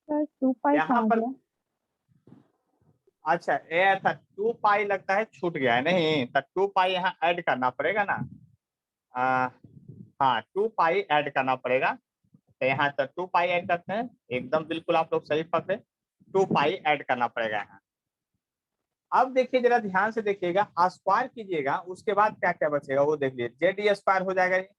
सर 2 पाई यहाँ कहाँ पर गया? अच्छा ये था 2 पाई, लगता है छूट गया है। नहीं तो 2 पाई यहाँ ऐड करना पड़ेगा ना। हाँ 2 पाई ऐड करना पड़ेगा, तो यहाँ तो 2 पाई ऐड करते हैं, एकदम बिल्कुल आप लोग सही पकड़े, 2 पाई ऐड करना पड़ेगा यहाँ। अब देखिए जरा ध्यान से देखिएगा, स्क्वायर कीजिएगा, उसके बाद क्या क्या बचेगा वो देख लीजिए, जेड ई स्क्वायर हो जाएगा ये।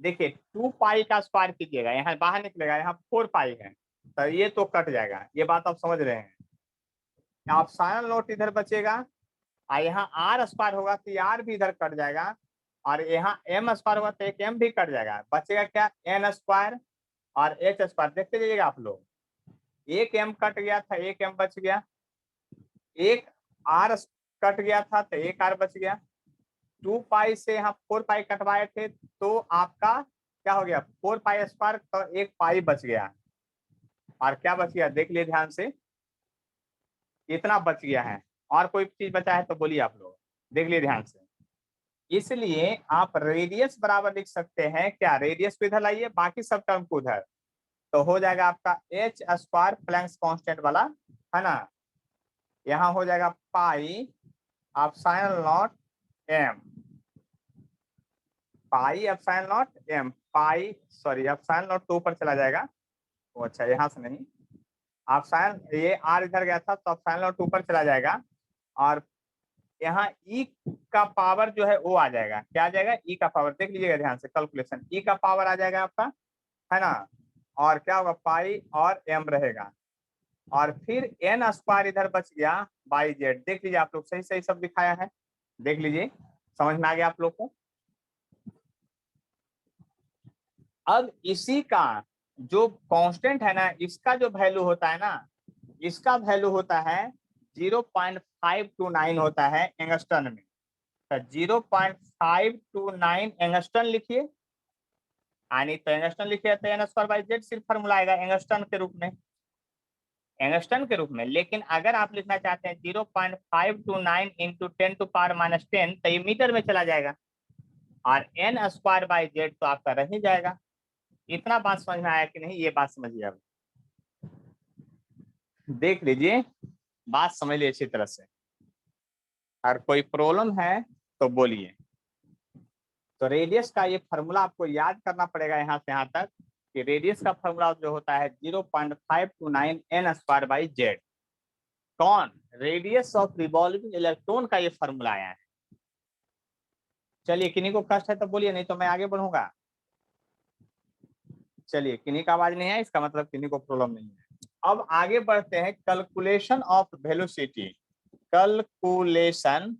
देखिए 2 पाई का स्क्वायर कीजिएगा, यहाँ बाहर निकलेगा, यहाँ 4 पाई है, तो ये तो कट जाएगा, ये बात आप समझ रहे हैं। आप साइन नोट इधर बचेगा, और यहाँ आर स्क्वायर होगा तो आर भी इधर कट जाएगा, और यहाँ एम स्क्वायर होगा तो एक एम भी कट जाएगा, बचेगा क्या? एन स्क्वायर और एच स्क्वायर। देखते जाइएगा आप लोग, एक एम कट गया था, एक एम बच गया, एक आर कट गया था तो एक आर बच गया, 2 पाई से यहाँ 4 पाई कटवाए थे, तो आपका क्या हो गया? 4 पाई स्क्वायर, तो एक पाई बच गया, और क्या बच गया देख लिए ध्यान से, इतना बच गया है। और कोई चीज बचा है तो बोलिए आप लोग, देख लिए ध्यान से। इसलिए आप रेडियस बराबर लिख सकते हैं, क्या? रेडियस को इधर लाइए, बाकी सब टर्म को उधर, तो हो जाएगा आपका एच स्क्वायर प्लैंक्स कांस्टेंट वाला, है ना। यहाँ हो जाएगा pi epsilon naught M, pi epsilon naught M, pi sorry epsilon naught तो ऊपर चला जाएगा, वो अच्छा यहाँ से नहीं, एप्सिलॉन ये आर इधर गया था तो एप्सिलॉन नॉट ऊपर चला जाएगा, और यहाँ ई का पावर जो है वो आ जाएगा, क्या आ जाएगा? ई का पावर, देख लीजिएगा ध्यान से कैलकुलेशन, ई का पावर आ जाएगा आपका, है ना। और क्या होगा? पाई और एम रहेगा, और फिर एन स्क्वायर इधर बच गया बाई जेड। देख लीजिए आप लोग, सही सही सब दिखाया है, देख लीजिए, समझ में आ गया आप लोग को? अब इसी का जो कांस्टेंट है ना, इसका जो वैल्यू होता है ना, इसका वैल्यू होता है 0.529 होता है एंगस्टन में, तो 0.529 एंगस्टन लिखिए, यानी तो एंगस्टन लिखिए तो एन स्क्वायर बाई जेड सिर्फ फॉर्मूला आएगा एंगस्टन के रूप में, एंगस्टन के रूप में। लेकिन अगर आप लिखना चाहते हैं 0.529 इंटू 10⁻⁻10, तो ये मीटर में चला जाएगा, और एन स्क्वायर बाई जेड तो आपका रह ही जाएगा। इतना बात समझ में आया कि नहीं? ये बात समझिए, अब देख लीजिए, बात समझ लीजिए अच्छी तरह से, और कोई प्रॉब्लम है तो बोलिए। तो रेडियस का ये फॉर्मूला आपको याद करना पड़ेगा यहाँ से यहाँ तक, कि रेडियस का फॉर्मूला जो होता है 0.529 एन स्क्वायर बाई जेड। कौन? रेडियस ऑफ रिवॉल्विंग इलेक्ट्रॉन का ये फॉर्मूला आया है। चलिए, किन्हीं को कष्ट है तो बोलिए, नहीं तो मैं आगे बढ़ूंगा। चलिए, किन्हीं का आवाज नहीं है, इसका मतलब किन्हीं को प्रॉब्लम नहीं है। अब आगे बढ़ते हैं, calculation of velocity. Calculation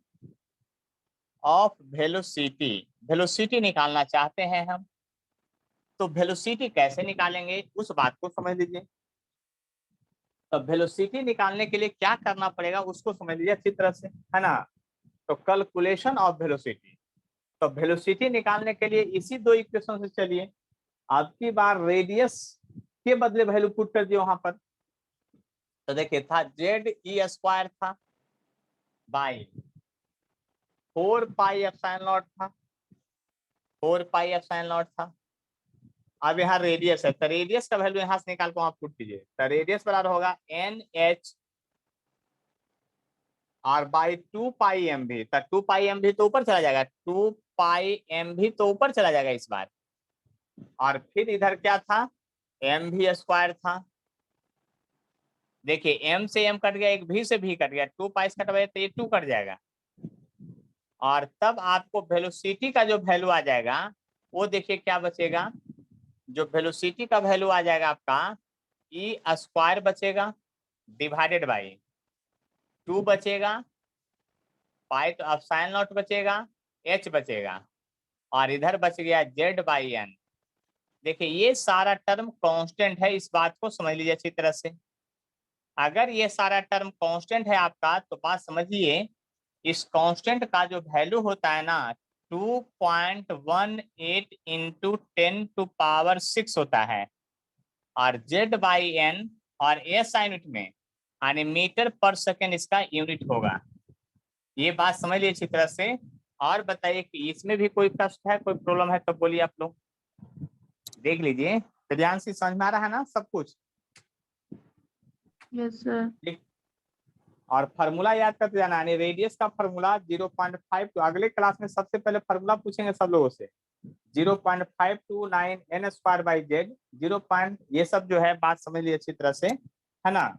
of velocity, velocity निकालना चाहते हैं हम, तो वेलोसिटी कैसे निकालेंगे उस बात को समझ लीजिए। तो वेलोसिटी निकालने के लिए क्या करना पड़ेगा उसको समझ लीजिए अच्छी तरह से, है ना। तो कैलकुलेशन ऑफ वेलोसिटी, तो वेलोसिटी निकालने के लिए इसी दो इक्वेशन से चलिए। अब की बार रेडियस के बदले वैल्यू पुट कर दिए वहां पर, तो देखिए था जेड ई स्क्वायर था बाई 4 पाई एप्सिलॉन नॉट था, 4 पाई एप्सिलॉन नॉट था। अब यहाँ रेडियस है, तो रेडियस का वैल्यू यहाँ से निकाल को आप पुट कीजिए, तो रेडियस बराबर होगा एन एच और बाई 2 पाई एम भी, तो 2 पाई एम भी तो ऊपर चला जाएगा, 2 पाई एम भी तो ऊपर चला जाएगा इस बार, और फिर इधर क्या था? एम भी स्क्वायर था। देखिए एम से एम कट गया, एक भी से भी कट गया, 2 पाई से कटवाए तो ये 2 कट जाएगा, और तब आपको वेलोसिटी का जो वैल्यू आ जाएगा वो देखिए क्या बचेगा। जो वेलोसिटी का वैल्यू आ जाएगा आपका ई स्क्वायर बचेगा डिवाइडेड बाई 2 बचेगा, पाई तो एप्सिलॉन नॉट बचेगा, एच बचेगा, और इधर बच गया जेड बाई एन। देखिए ये सारा टर्म कांस्टेंट है, इस बात को समझ लीजिए अच्छी तरह से। अगर ये सारा टर्म कांस्टेंट है आपका, तो बात समझिए, इस कांस्टेंट का जो वैल्यू होता है ना 2.18 इंटू 10⁻6 होता है, और Z/N और SI यूनिट में, यानी मीटर पर सेकेंड इसका यूनिट होगा। ये बात समझ लीजिए अच्छी तरह से। और बताइए कि इसमें भी कोई प्रश्न है, कोई प्रॉब्लम है तो बोलिए आप लोग, देख लीजिए। तो ध्यान से समझ में आ रहा है ना सब कुछ? Yes sir. और फार्मूला याद करते जाना, यानी रेडियस का फार्मूला 0.5। तो अगले क्लास में सबसे पहले फार्मूला पूछेंगे सब लोगों से, 0.529 n²/z 0. ये सब जो है बात समझ लीजिए अच्छी तरह से, है ना।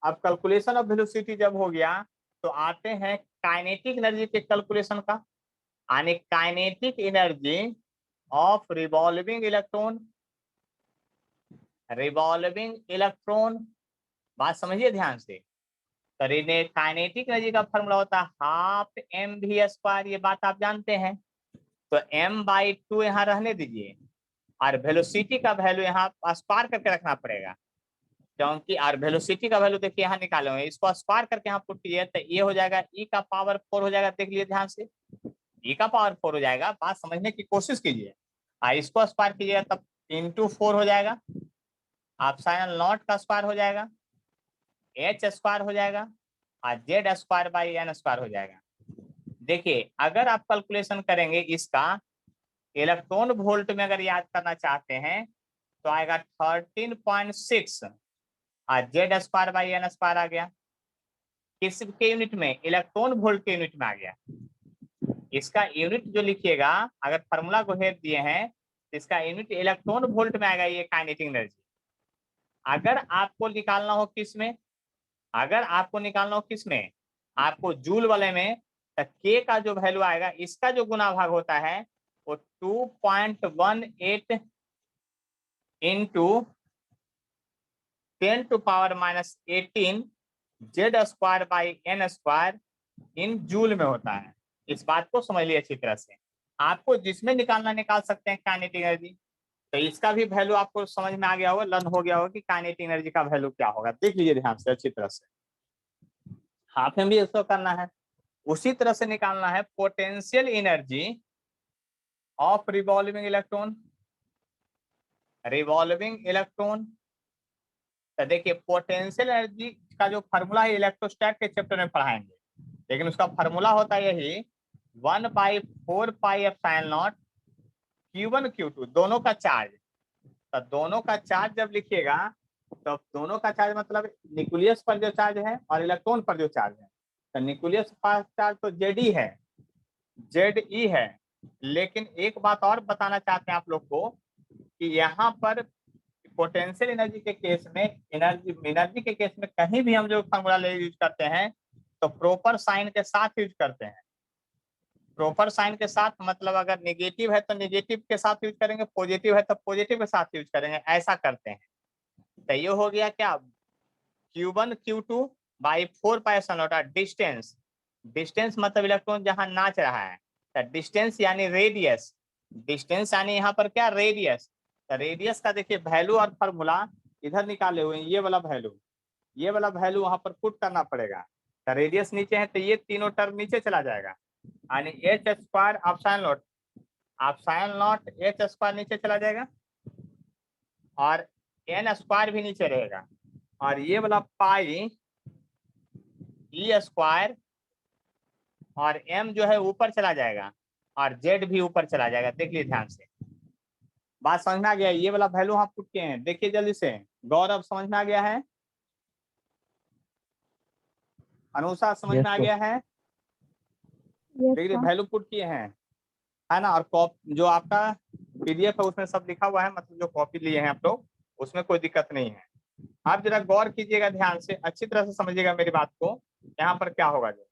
अब कैलकुलेशन ऑफ वेलोसिटी जब हो गया तो आते हैं काइनेटिक एनर्जी के कैलकुलेशन का, यानी kinetic energy of revolving electron. Revolving electron, बात समझिए ध्यान से। तो काइनेटिक एनर्जी का फॉर्मूला होता है हाफ mv²। ये बात आप जानते हैं। तो m/2 यहाँ रहने दीजिए, और वेलोसिटी का वैल्यू यहाँ स्क्वायर करके रखना पड़ेगा, क्योंकि और वेलोसिटी का वैल्यू देखिए यहाँ निकाले हुए, इसको स्क्वायर करके यहाँ पुट कीजिए तो ये हो जाएगा e⁴ हो जाएगा। देख लीजिए ध्यान से, e⁴ हो जाएगा। बात समझने की कोशिश कीजिए। इसको स्क्वायर कीजिएगा तब *4 हो जाएगा, ε0 का स्क्वायर हो जाएगा, h² हो जाएगा, और Z² हो जाएगा। देखिए अगर आप कैलकुलेशन करेंगे इसका इलेक्ट्रॉन वोल्ट में अगर याद करना चाहते हैं तो आएगा 13.6, और Z²/n² आ गया। किस के यूनिट में? इलेक्ट्रॉन वोल्ट के यूनिट में आ गया। इसका यूनिट जो लिखिएगा, अगर फार्मूला को हेड दिए हैं तो इसका यूनिट इलेक्ट्रॉन वोल्ट में आएगा, ये काइनेटिक एनर्जी। अगर आपको निकालना हो किस में, अगर आपको निकालना हो किस में, आपको जूल वाले में, तो के का जो वैल्यू आएगा इसका जो गुना भाग होता है वो 2.18 इंटू 10⁻⁻18 Z² इन जूल में होता है। इस बात को समझ लिया अच्छी तरह से। आपको जिसमें निकालना निकाल सकते हैं काइनेटिक एनर्जी। तो इसका भी वैल्यू आपको समझ में आ गया होगा, लर्न हो गया होगा कि काइनेटिक एनर्जी का वैल्यू क्या होगा। देख लीजिए ध्यान से अच्छी तरह से, हाफ में भी इसको करना है। उसी तरह से निकालना है potential energy of revolving electron. Revolving electron, तो देखिए पोटेंशियल एनर्जी का जो फार्मूला है इलेक्ट्रोस्टैट के चैप्टर में पढ़ाएंगे, लेकिन उसका फार्मूला होता है यही 1/4πε0 Q1 Q2 दोनों का चार्ज। तो दोनों का चार्ज जब लिखिएगा तो दोनों का चार्ज मतलब न्यूक्लियस पर जो चार्ज है और इलेक्ट्रॉन पर जो चार्ज है। तो न्यूक्लियस पर चार्ज तो Ze है, Ze है। लेकिन एक बात और बताना चाहते हैं आप लोग को कि यहाँ पर पोटेंशियल एनर्जी के केस में, एनर्जी के केस में कहीं भी हम जो फॉर्मूला यूज करते हैं तो प्रॉपर साइन के साथ यूज करते हैं। प्रॉपर साइन के साथ मतलब अगर नेगेटिव है तो नेगेटिव के साथ यूज करेंगे, पॉजिटिव है तो पॉजिटिव के साथ यूज करेंगे, ऐसा करते हैं। तो ये हो गया क्या, Q1 Q2/4πε0। डिस्टेंस, डिस्टेंस मतलब इलेक्ट्रॉन जहां नाच रहा है, तो डिस्टेंस यानी रेडियस, डिस्टेंस यानी यहाँ पर क्या, रेडियस। तो रेडियस का देखिए वैल्यू और फार्मूला इधर निकाले हुए हैं, ये वाला वैल्यू, ये वाला वैल्यू वहां पर पुट करना पड़ेगा। तो रेडियस नीचे है तो ये तीनों टर्म नीचे चला जाएगा, यानी h² ε0 h² नीचे चला जाएगा और n² भी नीचे रहेगा, और ये वाला पाई e² और m जो है ऊपर चला जाएगा और z भी ऊपर चला जाएगा। देख लीजिए ध्यान से, बात समझ में आ गया? ये वाला वैल्यू हम पुट किए हैं, देखिए जल्दी से। गौरव समझ में आ गया है? अनुषा समझ में आ गया है? देखिए वैल्यू पुट किए हैं, है ना। और जो आपका PDF है उसमें सब लिखा हुआ है, मतलब जो कॉपी लिए हैं आप लोग उसमें कोई दिक्कत नहीं है। आप जरा गौर कीजिएगा ध्यान से, अच्छी तरह से समझिएगा मेरी बात को। यहाँ पर क्या होगा, जो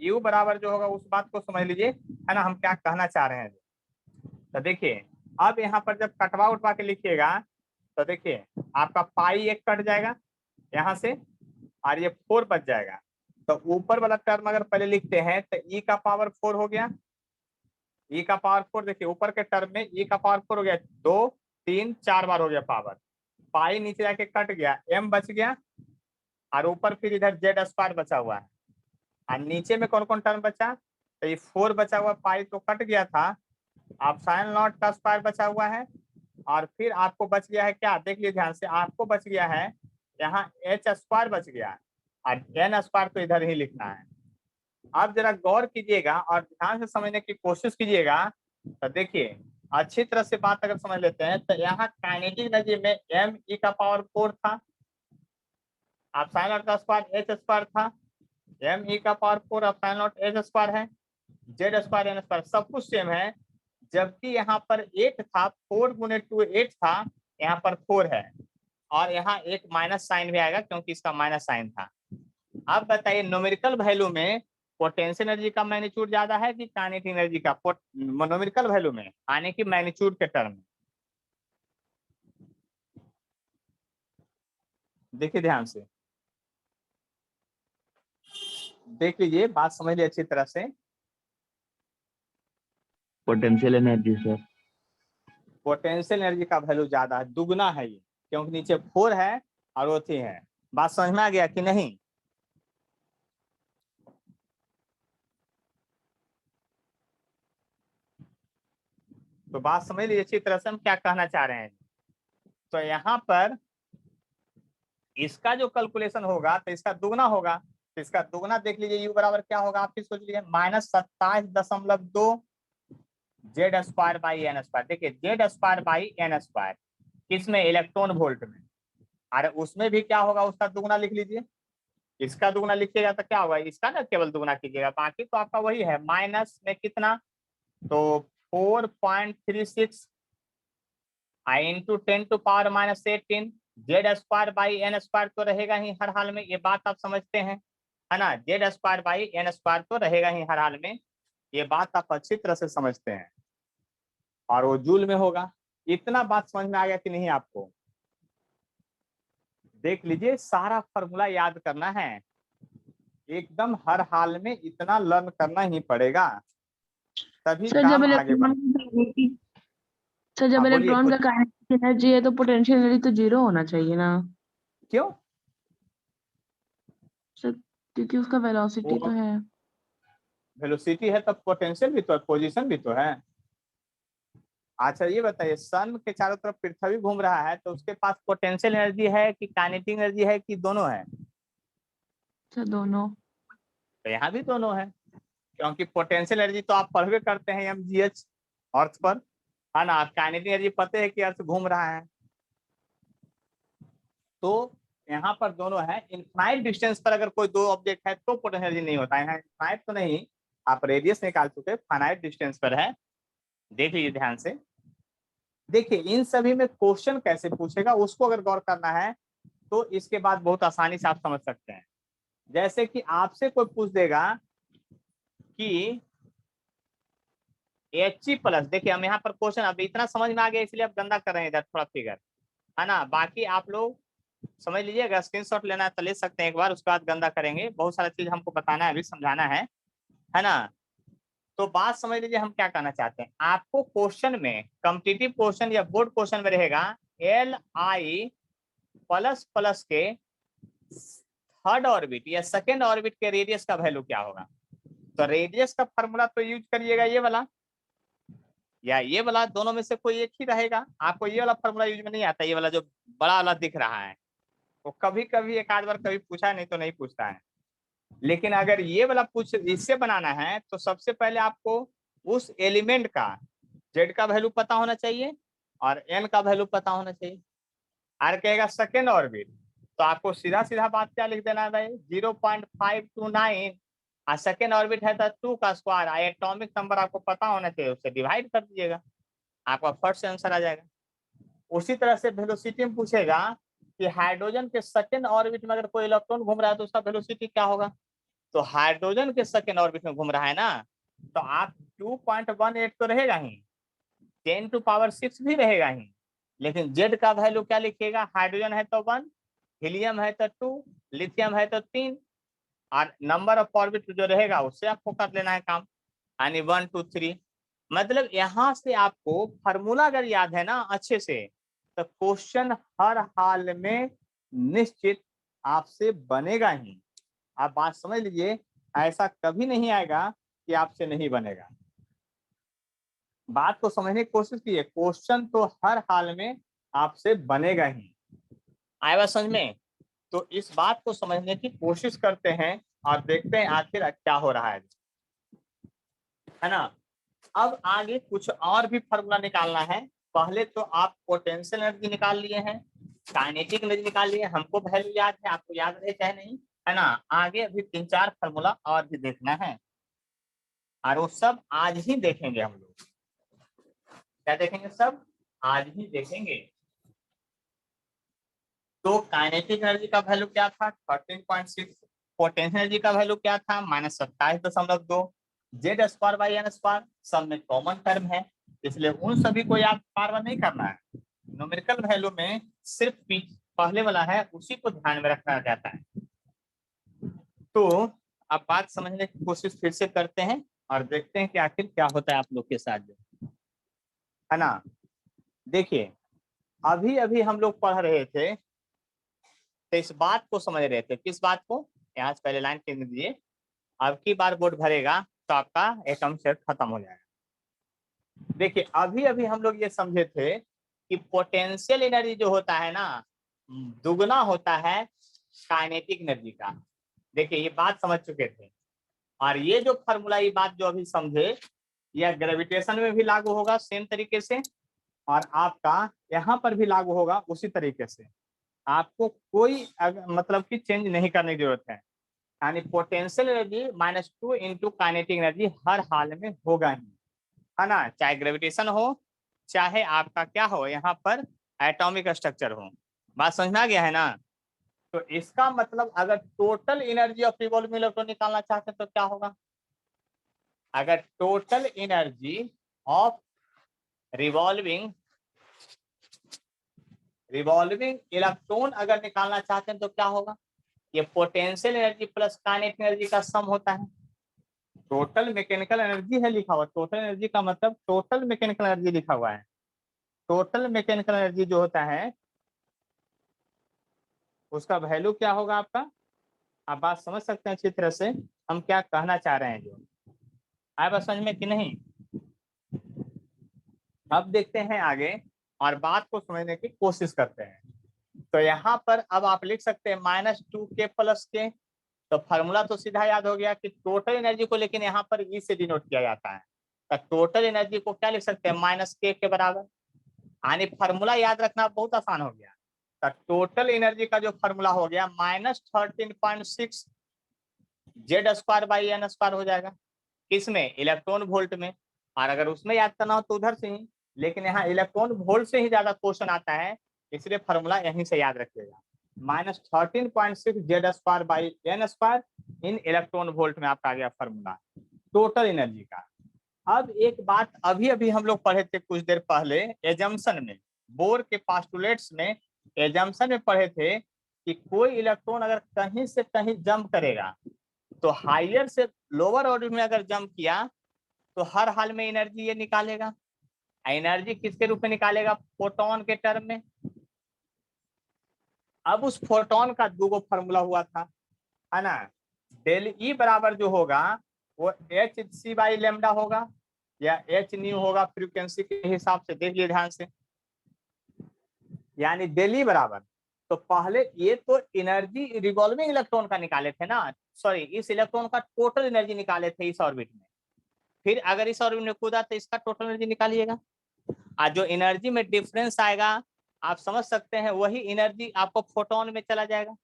U बराबर जो होगा उस बात को समझ लीजिए, है ना, हम क्या कहना चाह रहे हैं। तो देखिए अब यहाँ पर जब कटवा उठवा के लिखिएगा तो देखिए आपका पाई एक कट जाएगा यहाँ से और ये 4 बच जाएगा। तो ऊपर वाला टर्म अगर पहले लिखते हैं तो e⁴ हो गया, e⁴ देखिए ऊपर के टर्म में e⁴ हो गया, 2 3 4 बार हो गया पावर। पाई नीचे जाके कट गया, m बच गया, और ऊपर फिर इधर Z² बचा हुआ है। और नीचे में कौन कौन टर्म बचा, तो ये 4 बचा हुआ, पाई तो कट गया था, अब sin0 का स्क्वायर बचा हुआ है, और फिर आपको बच गया है क्या, देख लीजिए ध्यान से, आपको बच गया है यहाँ एच स्क्वायर बच गया और एन स्क्वायर तो इधर ही लिखना है। आप जरा गौर कीजिएगा और ध्यान से समझने की कोशिश कीजिएगा। तो देखिए अच्छी तरह से बात अगर समझ लेते हैं तो यहाँ काइनेटिक एनर्जी में एम ई का पावर 4 था, आप साइन नॉट का स्क्वायर एच स्क्वायर था, एम ई का पावर 4 अब साइन नॉट एच स्क्वायर है, जेड स्क्वायर एन स्क्वायर सब कुछ सेम है। जबकि यहाँ पर 8 था, 4 गुने 2 8 था, यहाँ पर 4 है और यहाँ एक माइनस साइन भी आएगा क्योंकि इसका माइनस साइन था। अब बताइए न्यूमेरिकल वैल्यू में पोटेंशियल एनर्जी का मैग्नीट्यूड ज्यादा है कि काइनेटिक एनर्जी का, न्यूमेरिकल वैल्यू में आने की मैग्नीट्यूड के टर्म में। देखिए ध्यान से देख लीजिए, बात समझ लीजिए अच्छी तरह से। Potential energy sir. Potential energy का वैल्यू ज्यादा है, दुगना है ये, क्योंकि नीचे 4 है और वो 3 है। बात समझ में आ गया कि नहीं? तो बात समझ लीजिए अच्छी तरह से हम क्या कहना चाह रहे हैं। तो यहाँ पर इसका जो कैलकुलेशन होगा तो इसका दुगना होगा, तो इसका दुगना देख लीजिए यू बराबर क्या होगा, आप ही सोच लीजिए -27.2 Z square by N square. देखिए Z square by N square किसमें, इलेक्ट्रॉन वोल्ट में, अरे उसमें भी क्या होगा उसका दुगना लिख लीजिए। इसका दुगना लिखिएगा तो क्या होगा, इसका ना केवल दुगना कीजिएगा, बाकी तो आपका वही है। माइनस में कितना, तो 4.36 into 10⁻⁻18 Z square by N square तो रहेगा ही हर हाल में, ये बात आप समझते हैं है ना। Z square by N square तो रहेगा ही हर हाल में, ये बात आप अच्छी तरह से समझते हैं, और वो जूल में होगा। इतना बात समझ में आ गया कि नहीं आपको? देख लीजिए सारा फॉर्मूला याद करना है एकदम, हर हाल में इतना लर्न करना ही पड़ेगा तभी सर काम आगे बढ़े। जब हाँ बोलिए इलेक्ट्रॉन का काइनेटिक एनर्जी है तो पोटेंशियल एनर्जी तो 0 होना चाहिए ना क्यों? सर, क्योंकि उसका वेलोसिटी तो है। वेलोसिटी है तब पोटेंशियल भी तो है, पोजीशन भी तो है। अच्छा ये बताइए, सन के चारों तरफ पृथ्वी घूम रहा है तो उसके पास पोटेंशियल एनर्जी है कि काइनेटिक एनर्जी है कि दोनों है? सर दोनों। तो यहाँ भी दोनों है, क्योंकि पोटेंशियल एनर्जी तो आप पढ़वे करते हैं mgh अर्थ पर, है ना। काइनेटिक एनर्जी पता है कि अर्थ घूम रहा है, तो यहाँ पर दोनों है। इनफाइनाइट डिस्टेंस पर अगर कोई दो ऑब्जेक्ट है तो पोटेंशियल एनर्जी नहीं होता है, इनफाइनाइट तो नहीं, आप रेडियस निकाल चुके, फाइनाइट डिस्टेंस पर है। देख लीजिए ध्यान से, देखिए इन सभी में क्वेश्चन कैसे पूछेगा उसको अगर गौर करना है तो इसके बाद बहुत आसानी से आप समझ सकते हैं। जैसे कि आपसे कोई पूछ देगा कि He+, देखिए हम यहाँ पर क्वेश्चन, अब इतना समझ में आ गया इसलिए आप गंदा कर रहे हैं इधर थोड़ा फिगर, है ना। बाकी आप लोग समझ लीजिए, अगर स्क्रीनशॉट लेना है तो ले सकते हैं एक बार, उसके बाद गंदा करेंगे, बहुत सारा चीज हमको बताना है, अभी समझाना है ना। तो बात समझ लीजिए हम क्या कहना चाहते हैं। आपको क्वेश्चन में, कॉम्पिटिटिव क्वेश्चन या बोर्ड क्वेश्चन में रहेगा Li++ के थर्ड ऑर्बिट या सेकेंड ऑर्बिट के रेडियस का वैल्यू क्या होगा। तो रेडियस का फॉर्मूला तो यूज करिएगा ये वाला या ये वाला, दोनों में से कोई एक ही रहेगा। आपको ये वाला फॉर्मूला यूज में नहीं आता, ये वाला जो बड़ा वाला दिख रहा है, वो कभी कभी एक आध बार कभी पूछा, नहीं तो नहीं पूछता है। लेकिन अगर ये वाला पूछ इससे बनाना है तो सबसे पहले आपको उस एलिमेंट का जेड का वैल्यू पता होना चाहिए और एन का वैल्यू पता होना चाहिए। आर कहेगा सेकेंड ऑर्बिट, तो आपको सीधा सीधा बात क्या लिख देना है भाई, 0.529, और सेकेंड ऑर्बिट है तो 2 का स्क्वायर, एटॉमिक नंबर आपको पता होना चाहिए, उससे डिवाइड कर दीजिएगा, आपका फर्स्ट आंसर आ जाएगा। उसी तरह से वेलोसिटी में पूछेगा कि हाइड्रोजन के सेकेंड ऑर्बिट में अगर कोई इलेक्ट्रॉन घूम रहा है तो उसका वेलोसिटी क्या होगा। तो हाइड्रोजन के सेकेंड ऑर्बिट में घूम रहा है ना, तो आप 2.18 तो रहेगा ही, 10⁻⁶ भी रहेगा ही, लेकिन जेड का वैल्यू क्या लिखिएगा, हाइड्रोजन है तो 1, हीलियम है तो 2, लिथियम है तो 3, और नंबर ऑफ ऑर्बिट जो रहेगा उससे आपको कर लेना है काम, यानी 1 2 3। मतलब यहाँ से आपको फार्मूला अगर याद है ना अच्छे से, तो क्वेश्चन हर हाल में निश्चित आपसे बनेगा ही। आप बात समझ लीजिए, ऐसा कभी नहीं आएगा कि आपसे नहीं बनेगा। बात को समझने की कोशिश कीजिए, क्वेश्चन तो हर हाल में आपसे बनेगा ही। आए बात समझ में? तो इस बात को समझने की कोशिश करते हैं और देखते हैं आखिर क्या हो रहा है ना। अब आगे कुछ और भी फॉर्मूला निकालना है। पहले तो आप पोटेंशियल एनर्जी निकाल लिए हैं, काइनेटिक एनर्जी निकाल लिए, हमको वैल्यू याद है, आपको याद रहे चाहे नहीं, है ना। आगे अभी 3-4 फॉर्मूला और भी देखना है और वो सब आज ही देखेंगे हम लोग। क्या देखेंगे? सब आज ही देखेंगे। तो काइनेटिक एनर्जी का वैल्यू क्या था? 13.6। पोटेंशियल एनर्जी का वैल्यू क्या था? -27.2। Z square by N square सब में कॉमन टर्म है, इसलिए उन सभी को याद बार बार नहीं करना है। न्यूमेरिकल वैल्यू में सिर्फ पहले वाला है, उसी को ध्यान में रखना जाता है। तो अब बात समझने की कोशिश फिर से करते हैं और देखते हैं कि आखिर क्या होता है आप लोग के साथ, है ना। देखिए, अभी अभी हम लोग पढ़ रहे थे, तो इस बात को समझ रहे थे। किस बात को? यहाँ से पहले लाइन खींच दीजिए। अब की बार बोर्ड भरेगा तो आपका एटम सेट खत्म हो जाएगा। देखिए, अभी अभी हम लोग ये समझे थे कि पोटेंशियल एनर्जी जो होता है ना, दुगना होता है काइनेटिक एनर्जी का। देखिए, ये बात समझ चुके थे। और ये जो फॉर्मूला, ये बात जो अभी समझे, यह ग्रेविटेशन में भी लागू होगा सेम तरीके से, और आपका यहाँ पर भी लागू होगा उसी तरीके से। आपको कोई मतलब कि चेंज नहीं करने की जरूरत है। यानी potential energy -2 into kinetic energy हर हाल में होगा ही, है ना। चाहे ग्रेविटेशन हो, चाहे आपका क्या हो, यहाँ पर एटॉमिक स्ट्रक्चर हो। बात समझ में आ गया है ना। तो इसका मतलब अगर total energy of revolving electron निकालना चाहते हैं तो क्या होगा? अगर total energy of revolving electron अगर निकालना चाहते हैं तो क्या होगा? ये potential energy plus kinetic energy का सम होता है। टोटल मैकेनिकल एनर्जी है लिखा हुआ, टोटल एनर्जी का मतलब टोटल मैकेनिकल एनर्जी लिखा हुआ है। टोटल मैकेनिकल एनर्जी जो होता है उसका वैल्यू क्या होगा आपका? आप बात समझ सकते हैं अच्छी तरह से हम क्या कहना चाह रहे हैं। जो आए बात समझ में कि नहीं? अब देखते हैं आगे और बात को समझने की कोशिश करते हैं। तो यहाँ पर अब आप लिख सकते हैं -2k + k। तो फॉर्मूला तो सीधा याद हो गया कि टोटल एनर्जी को, लेकिन यहाँ पर ई से डिनोट किया जाता है। तो टोटल एनर्जी को क्या लिख सकते हैं? -k के बराबर। यानी फॉर्मूला याद रखना बहुत आसान हो गया। तो टोटल एनर्जी का जो फॉर्मूला हो गया -13.6 Z² हो जाएगा। किसमें? इलेक्ट्रॉन वोल्ट में। और अगर उसमें याद करना हो तो उधर से ही, लेकिन यहाँ इलेक्ट्रॉन वोल्ट से ही ज्यादा क्वेश्चन आता है, इसलिए फॉर्मूला यहीं से याद रखिएगा। -13.6 Z² इन इलेक्ट्रॉन वोल्ट में आपका आ गया फॉर्मूला टोटल एनर्जी का। अब एक बात अभी अभी हम लोग पढ़े थे कुछ देर पहले एजम्पशन में, बोर के पास्टुलेट्स में एजम्पशन में पढ़े थे कि कोई इलेक्ट्रॉन अगर कहीं से कहीं जंप करेगा तो हायर से लोअर ऑर्बिट में अगर जंप किया तो हर हाल में एनर्जी ये निकालेगा। एनर्जी किसके रूप में निकालेगा? फोटोन के टर्म में। अब उस फोटोन का दो फॉर्मूला हुआ था, है ना। डेल ई बराबर जो होगा वो hc/λ होगा या hν होगा, फ्रीक्वेंसी के हिसाब से देख लिए ध्यान से। यानी डेल ई बराबर, तो पहले ये तो एनर्जी रिवॉल्विंग इलेक्ट्रॉन का निकाले थे ना, सॉरी इस इलेक्ट्रॉन का टोटल एनर्जी निकाले थे इस ऑर्बिट में। फिर अगर इस ऑर्बिट में कूदा तो इसका टोटल एनर्जी निकालिएगा। आज जो एनर्जी में डिफरेंस आएगा आप समझ सकते हैं, वही एनर्जी आपको फोटोन में चला जाएगा।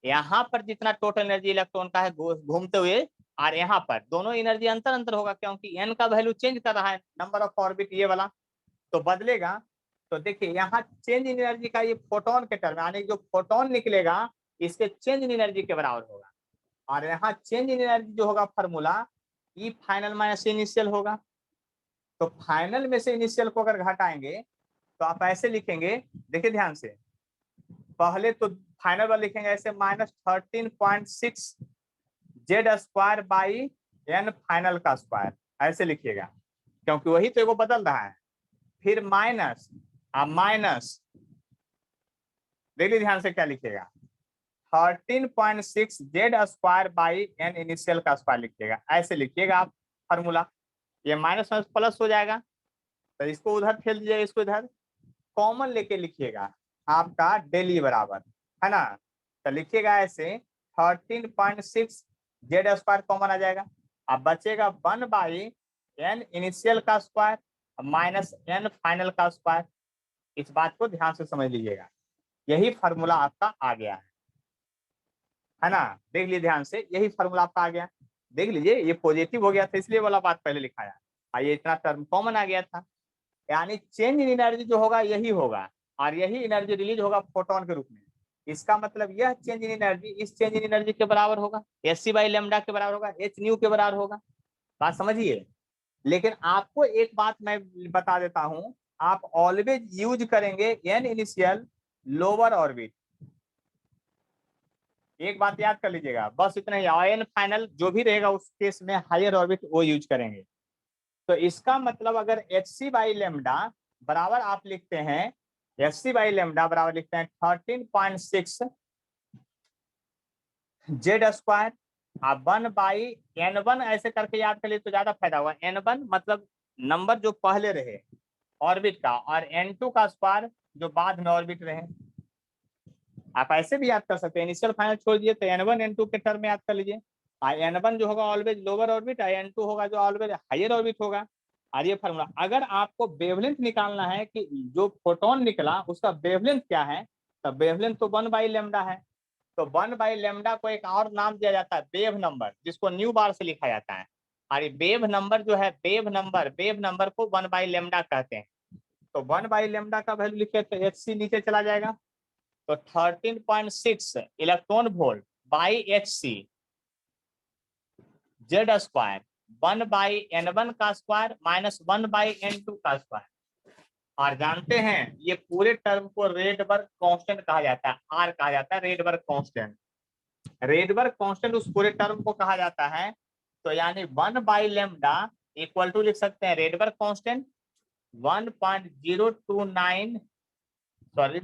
यहाँ पर जितना टोटल एनर्जी इलेक्ट्रॉन का है घूमते हुए, और यहाँ पर दोनों एनर्जी अंतर होगा, क्योंकि एन का वैल्यू चेंज कर रहा है, नंबर ऑफ ऑर्बिट ये वाला तो बदलेगा। तो देखिए यहाँ चेंज इन एनर्जी का ये फोटोन के टर्म, यानी जो फोटोन निकलेगा इसके चेंज इन एनर्जी के बराबर होगा। और यहाँ चेंज इन एनर्जी जो होगा फॉर्मूला ई फाइनल माइनस इनिशियल होगा। तो फाइनल में से इनिशियल को अगर घटाएंगे तो आप ऐसे लिखेंगे, देखिए ध्यान से, पहले तो फाइनल वाला लिखेंगे ऐसे -13.6 Z² फाइनल का स्क्वायर, ऐसे लिखिएगा क्योंकि वही तो वो बदल रहा है। फिर माइनस देखिए ध्यान से क्या लिखिएगा, 13.6 Z² N इनिशियल का स्क्वायर लिखिएगा, ऐसे लिखिएगा आप फॉर्मूला। ये माइनस माइनस प्लस हो जाएगा, तो इसको उधर फेल दीजिएगा, इसको इधर कॉमन लेके लिखिएगा, आपका डेली बराबर, है ना। तो लिखिएगा ऐसे 13.6 जेड स्क्वायर कॉमन आ जाएगा। अब बचेगा 1/n इनिशियल का स्क्वायर माइनस n फाइनल का स्क्वायर। इस बात को ध्यान से समझ लीजिएगा, यही फार्मूला आपका आ गया है ना। देख लीजिए ध्यान से, यही फार्मूला आपका आ गया। देख लीजिए ये पॉजिटिव हो गया था, इसलिए वाला बात पहले लिखाया, और ये इतना टर्म कॉमन आ गया था। यानी चेंज इन एनर्जी जो होगा यही होगा, और यही एनर्जी रिलीज होगा फोटोन के रूप में। इसका मतलब यह चेंज इन एनर्जी इस चेंज इन एनर्जी के बराबर होगा, hc/λ के बराबर होगा, h न्यू के बराबर होगा। बात समझिए। लेकिन आपको एक बात मैं बता देता हूं, आप ऑलवेज यूज करेंगे n इनिशियल लोअर ऑर्बिट। एक बात याद कर लीजिएगा, बस इतना ही। n फाइनल जो भी रहेगा उस केस में हायर ऑर्बिट वो यूज करेंगे। तो इसका मतलब अगर hc/λ बराबर आप लिखते हैं, hc/λ बराबर लिखते हैं 13.6 जेड स्क्वायर, आप 1/n1 ऐसे करके याद कर लिए तो ज्यादा फायदा होगा। n1 मतलब नंबर जो पहले रहे ऑर्बिट का, और n2 का स्क्वायर जो बाद में ऑर्बिट रहे। आप ऐसे भी याद कर सकते हैं, इनिशियल फाइनल छोड़ दिए तो n1 n2 के टर्म में याद कर लीजिए। n1 जो होगा ऑलवेज लोअर ऑर्बिट, n2 होगा जो ऑलवेज हायर ऑर्बिट होगा। और ये फार्मूला, अगर आपको वेवलेंथ निकालना है कि जो फोटोन निकला उसका वेवलेंथ क्या है, तो वेवलेंथ तो 1/λ है। तो 1/λ को एक और नाम दिया जाता है वेव नंबर, जिसको न्यू बार से लिखा जाता है। और ये वेव नंबर जो है, वेव नंबर को 1/λ कहते हैं। तो 1/λ का वैल्यू लिखे तो hc नीचे चला जाएगा, तो 13.6 electron volt by hc Z square 1/n1 का स्क्वायर माइनस 1/n2 का स्क्वायर। और जानते हैं ये पूरे टर्म को रेडबर्ग कांस्टेंट कहा जाता है, आर कहा जाता है रेडबर्ग कांस्टेंट। रेडबर्ग कांस्टेंट उस पूरे टर्म को कहा जाता है। तो यानी 1/λ इक्वल टू लिख सकते हैं रेडबर्ग कांस्टेंट 1.029 सॉरी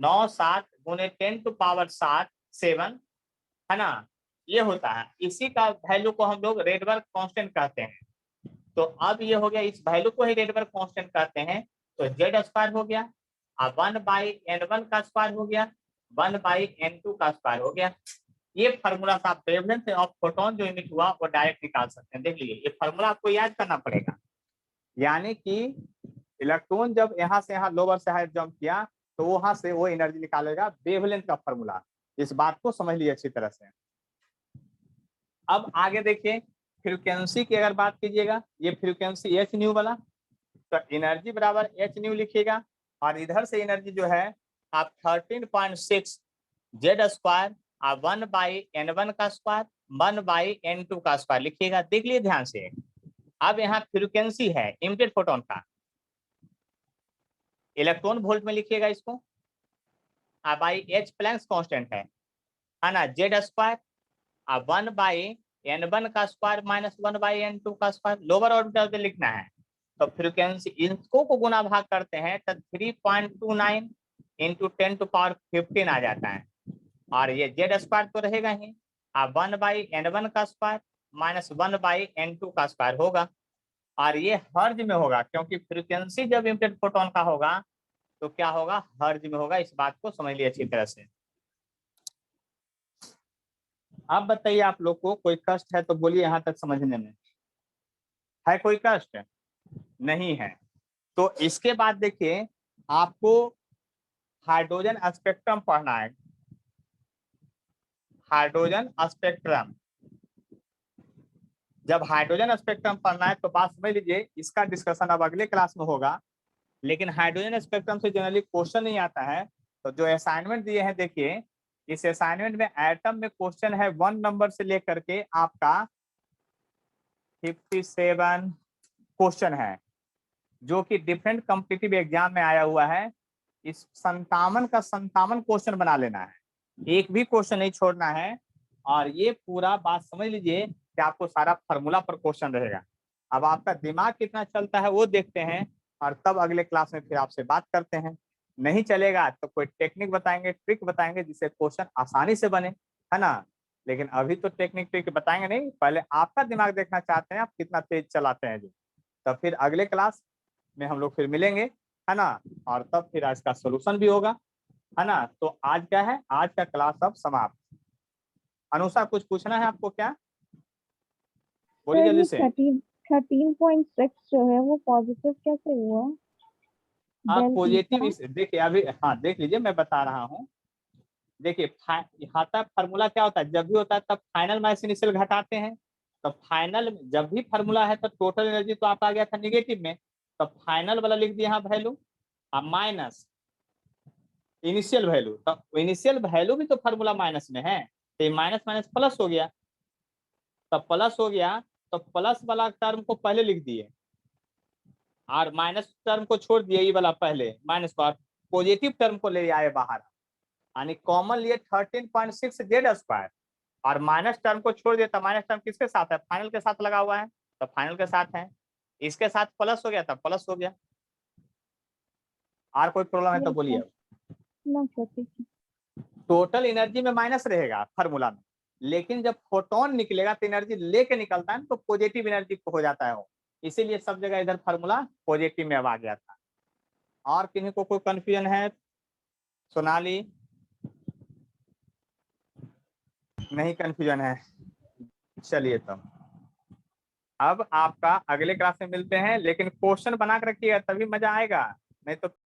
97 गुने 10⁻7 है ना, ये होता है। इसी का वैल्यू को हम लोग रेडबर्ग कांस्टेंट कहते हैं। तो अब ये हो गया, इस वैल्यू को ही रेडबर्ग कांस्टेंट कहते हैं। तो जेड स्क्वायर हो गया, अब 1/n1 का स्क्वायर हो गया, 1/n2 का स्क्वायर हो गया। ये फार्मूला से आप वेवलेंथ ऑफ फोटोन जो इमिट हुआ वो डायरेक्ट निकाल सकते हैं। देख लीजिए, ये फार्मूला आपको याद करना पड़ेगा। यानी कि इलेक्ट्रॉन जब यहाँ से यहाँ लोअर से हायर जंप किया तो वहां से वो एनर्जी निकालेगा, वेवलेंथ का फार्मूला। इस बात को समझ लीजिए अच्छी तरह से। अब आगे देखिए, फ्रीक्वेंसी की अगर बात कीजिएगा, ये फ्रीक्वेंसी h न्यू वाला, तो एनर्जी बराबर h न्यू लिखिएगा, और इधर से एनर्जी जो है आप 13.6 जेड स्क्वायर 1/n1 का स्क्वायर 1/n2 का स्क्वायर लिखिएगा। देख लिए ध्यान से। अब यहाँ फ्रीक्वेंसी है इमिटेड फोटोन का, इलेक्ट्रॉन वोल्ट में लिखिएगा इसको, बाई h प्लैंक्स कांस्टेंट है ना, जेड स्क्वायर 1/n1 का स्क्वायर माइनस 1/n2 का स्क्वायर, लोअर ऑर्बिटल पे लिखना है। तो फ्रीक्वेंसी इसको को गुना भाग करते हैं तो 3.29 इंटू 10⁻15 आ जाता है। और ये जेड स्क्वायर तो रहेगा ही, 1/n1 का स्क्वायर माइनस 1/n2 का स्क्वायर होगा। और ये हर्ज में होगा, क्योंकि फ्रीक्वेंसी जब इमिटेड फोटोन का होगा तो क्या होगा, हर्ज में होगा। इस बात को समझ लिया अच्छी तरह से। अब बताइए आप लोग को कोई कष्ट है तो बोलिए, यहाँ तक समझने में है कोई कष्ट? नहीं है। तो इसके बाद देखिए, आपको हाइड्रोजन स्पेक्ट्रम पढ़ना है। हाइड्रोजन स्पेक्ट्रम, जब हाइड्रोजन स्पेक्ट्रम पढ़ना है तो बात समझ लीजिए, इसका डिस्कशन अब अगले क्लास में होगा। लेकिन हाइड्रोजन स्पेक्ट्रम से जनरली क्वेश्चन नहीं आता है। तो जो असाइनमेंट दिए हैं देखिए, इस असाइनमेंट में एटम में क्वेश्चन है 1 नंबर से लेकर के आपका 57 क्वेश्चन है, जो कि डिफरेंट कॉम्पिटिटिव एग्जाम में आया हुआ है। इस 57 का 57 क्वेश्चन बना लेना है, एक भी क्वेश्चन नहीं छोड़ना है। और ये पूरा बात समझ लीजिए कि आपको सारा फार्मूला पर क्वेश्चन रहेगा। अब आपका दिमाग कितना चलता है वो देखते हैं, और तब अगले क्लास में फिर आपसे बात करते हैं। नहीं चलेगा तो कोई टेक्निक बताएंगे, ट्रिक बताएंगे, जिससे क्वेश्चन आसानी से बने, है ना। लेकिन अभी तो टेक्निक ट्रिक बताएंगे नहीं, पहले आपका दिमाग देखना चाहते हैं आप कितना तेज चलाते हैं जो। तब फिर अगले क्लास में हम लोग फिर मिलेंगे, है ना, और तब फिर इसका सोल्यूशन भी होगा, है ना। तो आज क्या है, आज का क्लास अब समाप्त। अनुषा कुछ पूछना है आपको क्या, बोलिए सर जल्दी ये से। 13.6 जो है वो पॉजिटिव कैसे हुआ? हाँ डेल पॉजिटिव, ईटा। देखिए अभी, हाँ देख लीजिए मैं बता रहा हूँ। देखिए यहाँ तक फार्मूला क्या होता है, जब भी होता है तब फाइनल माइनस इनिशियल घटाते हैं। तो फाइनल जब भी फार्मूला है तो टोटल एनर्जी तो आपका आ गया था निगेटिव में, तो फाइनल वाला लिख दिया यहाँ वैल्यू, अब माइनस इनिशियल वैल्यू, तो इनिशियल वैल्यू भी तो फार्मूला माइनस में है, तो माइनस माइनस प्लस हो गया, तब प्लस हो गया, तो प्लस वाला टर्म को पहले लिख दिए और माइनस टर्म को छोड़ दिए, ये वाला पहले माइनस को, पॉजिटिव टर्म को ले आए बाहर, यानी कॉमन लिए 13.6 जेड स्क्वायर, और माइनस टर्म को छोड़ दिया, तो माइनस टर्म किसके साथ है, फाइनल के साथ लगा हुआ है, तो फाइनल के साथ है, इसके साथ प्लस हो गया तब प्लस हो गया। और कोई प्रॉब्लम है तो बोलिए। ना सर ठीक है। टोटल एनर्जी में माइनस रहेगा फार्मूला में, लेकिन जब फोटोन निकलेगा तो एनर्जी लेके निकलता है तो पॉजिटिव एनर्जी हो जाता है वो, इसीलिए सब जगह इधर फार्मूला पॉजिटिव में अब आ गया था। और किन्हीं को कोई कंफ्यूजन है, सोनाली नहीं कंफ्यूजन है, चलिए तब अब आपका अगले क्लास में मिलते हैं, लेकिन क्वेश्चन बना के रखिएगा तभी मजा आएगा, नहीं तो